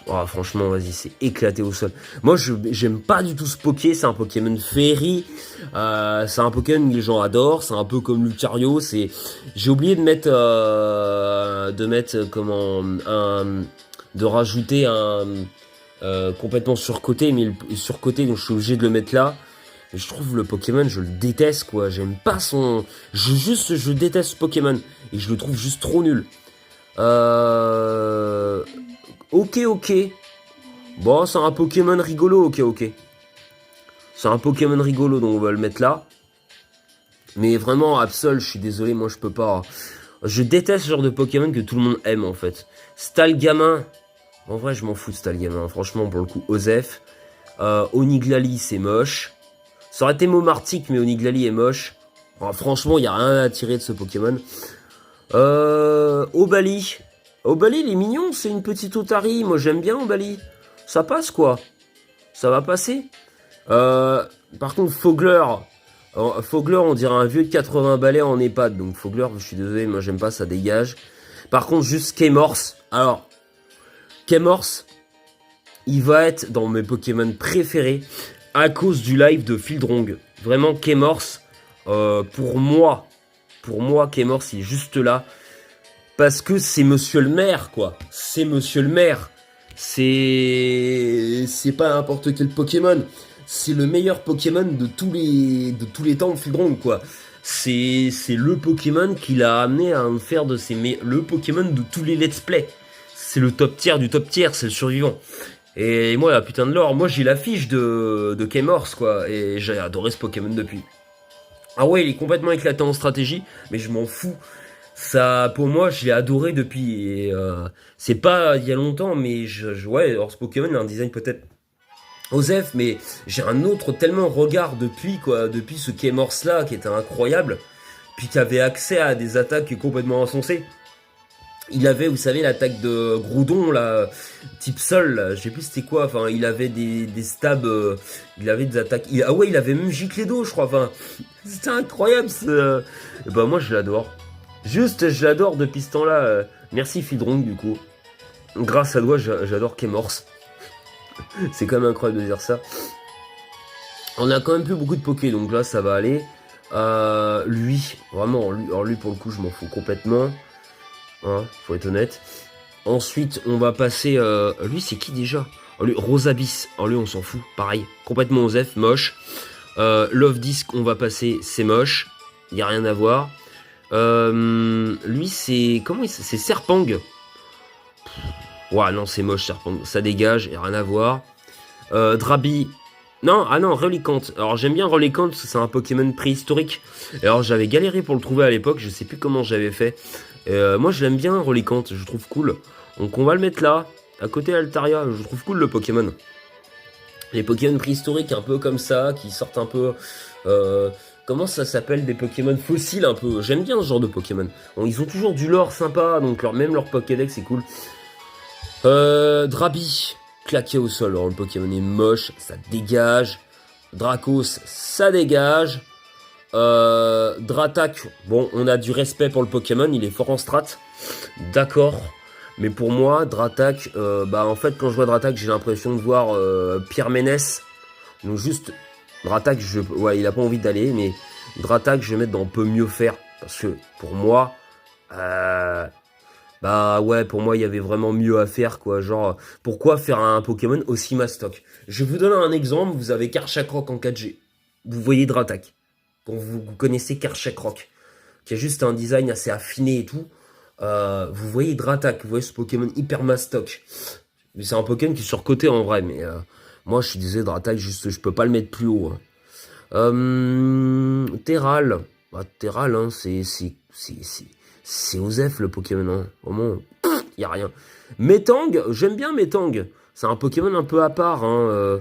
Oh, franchement, vas-y, c'est éclaté au sol. Moi, j'aime pas du tout ce Poké. C'est un Pokémon Fairy. C'est un Pokémon que les gens adorent. C'est un peu comme Lucario. J'ai oublié de mettre, de rajouter un complètement surcoté, mais surcoté, donc je suis obligé de le mettre là. Et je trouve le Pokémon, je le déteste, quoi. J'aime pas son, je déteste ce Pokémon et je le trouve juste trop nul. Ok. Bon, c'est un Pokémon rigolo, ok. C'est un Pokémon rigolo, donc on va le mettre là. Mais vraiment, Absol, je suis désolé, moi je peux pas. Je déteste ce genre de Pokémon que tout le monde aime, en fait. Stalgamin. En vrai, je m'en fous de Stalgamin. Franchement, pour le coup, Osef. Oniglali, c'est moche. Ça aurait été Momartic, mais Oniglali est moche. Alors, franchement, il n'y a rien à tirer de ce Pokémon. Obali. Obali, il est mignon, c'est une petite Otari. Moi, j'aime bien Obali. Ça passe, quoi. Ça va passer. Par contre, Fogler. Fogler, on dirait un vieux de 80 balais en EHPAD. Donc, Fogler, je suis désolé, moi, j'aime pas, ça dégage. Par contre, juste Kemorse. Alors, Kemorse, il va être dans mes Pokémon préférés à cause du live de Fieldrong. Vraiment, Kemorse, pour moi, Kemorse, il est juste là. Parce que c'est monsieur le maire, quoi. C'est monsieur le maire. C'est pas n'importe quel Pokémon. C'est le meilleur Pokémon de tous les temps de Fildrong, quoi. C'est le Pokémon qui l'a amené à en faire le Pokémon de tous les let's play. C'est le top tier du top tier, c'est le survivant. Et moi, la putain de lore, moi j'ai l'affiche de K-Morse, quoi. Et j'ai adoré ce Pokémon depuis. Ah ouais, il est complètement éclaté en stratégie, mais je m'en fous. Ça, pour moi, je l'ai adoré depuis. Et, c'est pas il y a longtemps, mais ouais, alors ce Pokémon a un design peut-être Osef, mais j'ai un autre tellement regard depuis, quoi, depuis ce K-Morse là, qui était incroyable, puis qui avait accès à des attaques complètement insensées. Il avait, vous savez, l'attaque de Groudon, là, type sol, là, je sais plus c'était quoi, enfin, il avait des stabs, il avait des attaques, ah ouais, il avait même giclé d'eau, je crois, enfin, c'était incroyable, et bah moi je l'adore. Juste, je l'adore depuis ce temps-là, merci Fildrong, du coup. Grâce à toi, j'adore K-Morse. C'est quand même incroyable de dire ça. On a quand même plus beaucoup de Poké, donc là, ça va aller. Lui, vraiment, alors lui, pour le coup, je m'en fous complètement. Hein, faut être honnête. Ensuite, on va passer... lui, c'est qui déjà? Lui, Rosabis. Alors lui, on s'en fout. Pareil, complètement Osef, moche. Love Disc, on va passer, c'est moche. Il n'y a rien à voir. Lui, c'est... C'est Serpang. Ouais, non, c'est moche, Serpang. Ça dégage, il n'y a rien à voir. Drabi... Non, ah non, Relicanth. Alors j'aime bien Relicanth parce que c'est un Pokémon préhistorique. Et alors j'avais galéré pour le trouver à l'époque, je sais plus comment j'avais fait. Moi je l'aime bien Relicanth, je trouve cool. Donc on va le mettre là, à côté d'Altaria, je trouve cool le Pokémon. Les Pokémon préhistoriques un peu comme ça, qui sortent un peu... comment ça s'appelle, des Pokémon fossiles un peu. J'aime bien ce genre de Pokémon. Bon, ils ont toujours du lore sympa, donc même leur Pokédex c'est cool. Drabi. Claqué au sol, alors le Pokémon est moche, ça dégage. Dracos, ça dégage. Dratak, bon, on a du respect pour le Pokémon, il est fort en strat. D'accord. Mais pour moi, Dratak, en fait, quand je vois Dratak, j'ai l'impression de voir Pierre Ménès. Donc juste, Dratak, ouais, il a pas envie d'aller, mais Dratak, je vais mettre dans peut mieux faire. Parce que, pour moi, bah ouais, pour moi, il y avait vraiment mieux à faire, quoi. Genre, pourquoi faire un Pokémon aussi mastoc? Je vais vous donner un exemple. Vous avez Karchakrok en 4G. Vous voyez Dratak. Quand vous connaissez Karchakrok, qui a juste un design assez affiné et tout. Vous voyez Dratak. Vous voyez ce Pokémon hyper mastoc. C'est un Pokémon qui est surcoté en vrai, mais moi, je suis désolé, Dratak, juste, je peux pas le mettre plus haut. Hein. Terral. Bah, Terral, hein, c'est Osef le Pokémon, hein. Vraiment, y a rien. Metang, j'aime bien Metang. C'est un Pokémon un peu à part, hein.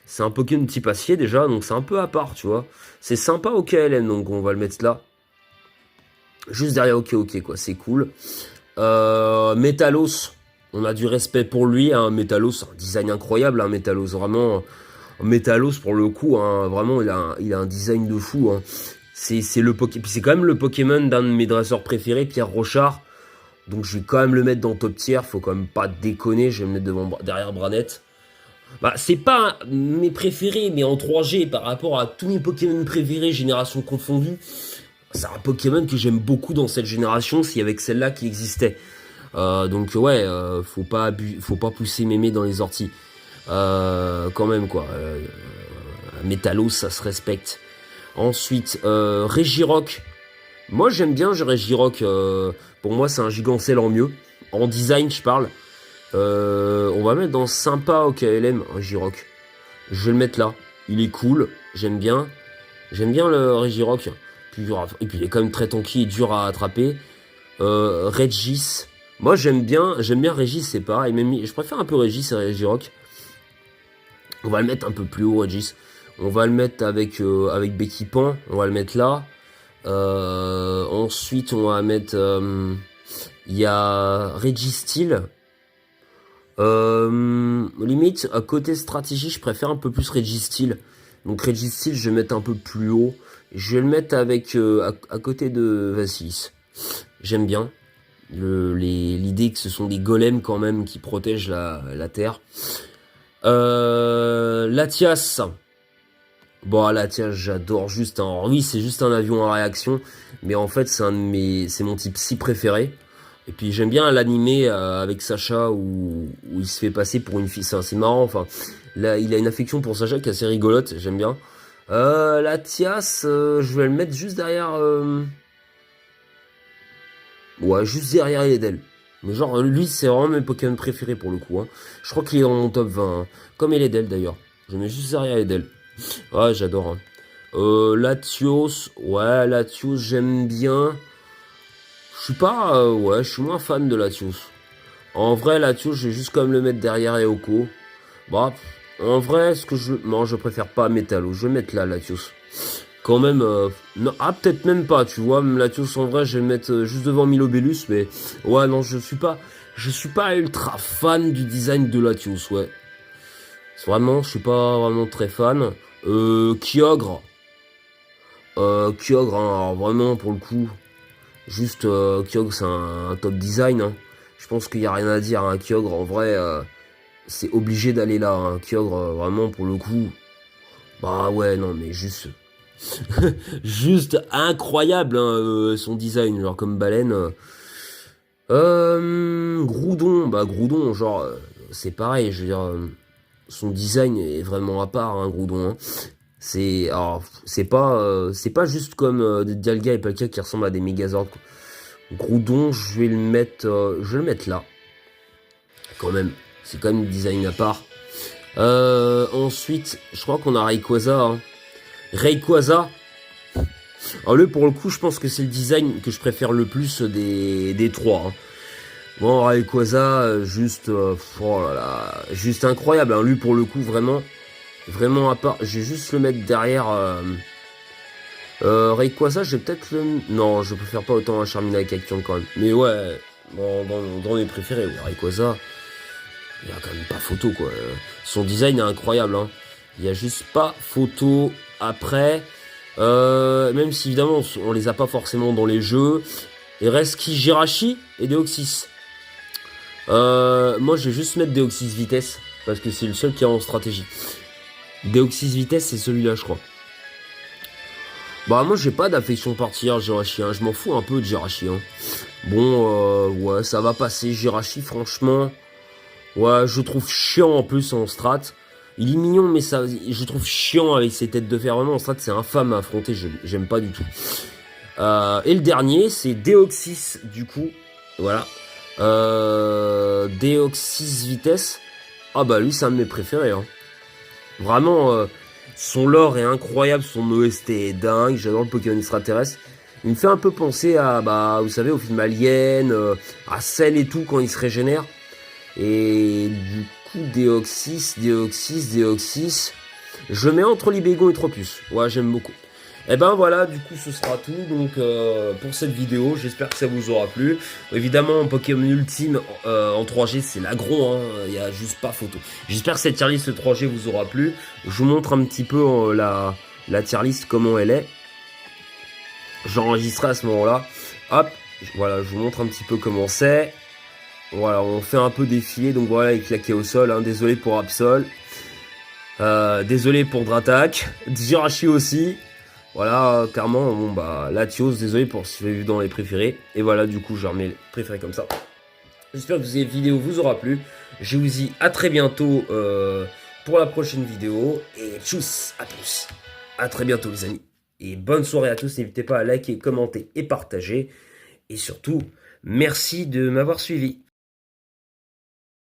C'est un Pokémon type acier déjà, donc c'est un peu à part, tu vois. C'est sympa au KLM, donc on va le mettre là. Juste derrière OK, quoi, c'est cool. Métalos, on a du respect pour lui, hein. Métalos, un design incroyable, hein, Métalos, vraiment. Métalos, pour le coup, hein, vraiment, il a un design de fou, hein. C'est c'est quand même le Pokémon d'un de mes dresseurs préférés, Pierre Rochard. Donc je vais quand même le mettre dans top tier. Faut quand même pas déconner. Je vais me mettre derrière Branette. Bah c'est pas mes préférés, mais en 3G par rapport à tous mes Pokémon préférés, génération confondue. C'est un Pokémon que j'aime beaucoup dans cette génération, s'il y avait que celle-là qui existait. Donc ouais, faut pas pousser mémé dans les orties. Quand même quoi. Métalos, ça se respecte. Ensuite, Regirock. Moi, j'aime bien Regirock. Pour moi, c'est un Gigancel en mieux. En design, je parle. On va mettre dans sympa au KLM, Regirock. Je vais le mettre là. Il est cool. J'aime bien. J'aime bien le Regirock. Et puis, il est quand même très tanky et dur à attraper. Regis. Moi, j'aime bien Regis, c'est pareil. Je préfère un peu Regis et Regirock. On va le mettre un peu plus haut, Regis. On va le mettre avec Becky Pan. On va le mettre là. Ensuite, on va mettre... Il y a Registeel. Limite, à côté stratégie, je préfère un peu plus Registeel. Donc Registeel, je vais mettre un peu plus haut. Je vais le mettre avec à côté de Vassilis. J'aime bien. L'idée que ce sont des golems quand même qui protègent la terre. Latias. Bon, Latias, j'adore juste. Oui, c'est juste un avion en réaction, mais en fait, c'est mon type si préféré. Et puis j'aime bien l'animé avec Sacha où il se fait passer pour une fille. C'est assez marrant. Enfin, là, il a une affection pour Sacha qui est assez rigolote. J'aime bien. Latias, je vais le mettre juste derrière. Ouais, juste derrière Eledel. Mais genre, lui, c'est vraiment mes Pokémon préférés pour le coup. Hein. Je crois qu'il est dans mon top 20. Hein. Comme Eledel d'ailleurs. Je mets juste derrière Eledel. Ouais, j'adore. Hein. Latios. Ouais, Latios, j'aime bien. Je suis pas. Ouais, je suis moins fan de Latios. En vrai, Latios, je vais juste comme le mettre derrière Eoko. Bah, en vrai, ce que je. Non, je préfère pas Métallo. Je vais mettre là, Latios. Quand même. Non, ah, peut-être même pas, tu vois. Même Latios, en vrai, je vais le mettre juste devant Milobellus. Mais. Ouais, non, je suis pas. Je suis pas ultra fan du design de Latios, ouais. Vraiment, je suis pas vraiment très fan. Kyogre. Kyogre, hein, alors vraiment, pour le coup. Juste, Kyogre, c'est un top design. Hein. Je pense qu'il n'y a rien à dire. Hein. Kyogre, en vrai, c'est obligé d'aller là. Hein. Kyogre, vraiment, pour le coup. Bah ouais, non, mais juste. Juste incroyable, hein, son design. Genre, comme baleine. Groudon. Bah, Groudon, genre, c'est pareil. Je veux dire, son design est vraiment à part, hein, Groudon. Hein. C'est pas juste comme Dialga et Palkia qui ressemblent à des Megazords. Quoi. Groudon, je vais le mettre là. Quand même, c'est quand même du design à part. Ensuite, je crois qu'on a Rayquaza. Hein. Rayquaza. Alors lui, pour le coup, je pense que c'est le design que je préfère le plus des trois. Hein. Bon, Rayquaza, juste, oh là là, juste incroyable. Hein. Lui, pour le coup, vraiment à part. Je vais juste le mettre derrière. Rayquaza, je vais peut-être le. Non, je préfère pas autant un Charmina Action quand même. Mais ouais, dans mes préférés, ouais, Rayquaza, il y a quand même pas photo quoi. Son design est incroyable. Hein. Il y a juste pas photo. Après, même si évidemment on les a pas forcément dans les jeux. Il reste qui Jirachi et Deoxys. Moi, je vais juste mettre Deoxys vitesse parce que c'est le seul qui est en stratégie. Deoxys vitesse, c'est celui-là, je crois. Bah moi j'ai pas d'affection particulière Jirachi, hein. Je m'en fous un peu de Jirachi. Hein. Bon, ouais, ça va passer. Jirachi, franchement, ouais, je trouve chiant en plus en strat. Il est mignon, mais ça, je trouve chiant avec ses têtes de fer. Vraiment, en strat, c'est infâme à affronter. J'aime pas du tout. Et le dernier, c'est Deoxys, du coup. Voilà. Deoxys vitesse. Ah bah lui, c'est un de mes préférés. Hein. Vraiment, son lore est incroyable, son OST est dingue, j'adore le Pokémon extraterrestre. Il me fait un peu penser à, bah, vous savez, au film Alien, à Cell et tout, quand il se régénère. Et du coup, Deoxys. Je le mets entre Libégon et Tropius. Ouais, j'aime beaucoup. Et ben voilà, du coup ce sera tout donc pour cette vidéo, j'espère que ça vous aura plu. Évidemment, Pokémon Ultime en 3G, c'est l'agro, hein, il n'y a juste pas photo. J'espère que cette tier list 3G vous aura plu. Je vous montre un petit peu la tier list, comment elle est. J'enregistrerai à ce moment-là. Hop, voilà, je vous montre un petit peu comment c'est. Voilà, on fait un peu défiler, donc voilà, il est claqué au sol, hein, désolé pour Absol. Désolé pour Dratak, Jirachi aussi. Voilà, clairement, bon bah, Latios, désolé pour ce que j'ai vu dans les préférés. Et voilà, du coup, je remets les préférés comme ça. J'espère que cette vidéo vous aura plu. Je vous dis à très bientôt pour la prochaine vidéo. Et tchuss à tous. À très bientôt, les amis. Et bonne soirée à tous. N'hésitez pas à liker, commenter et partager. Et surtout, merci de m'avoir suivi.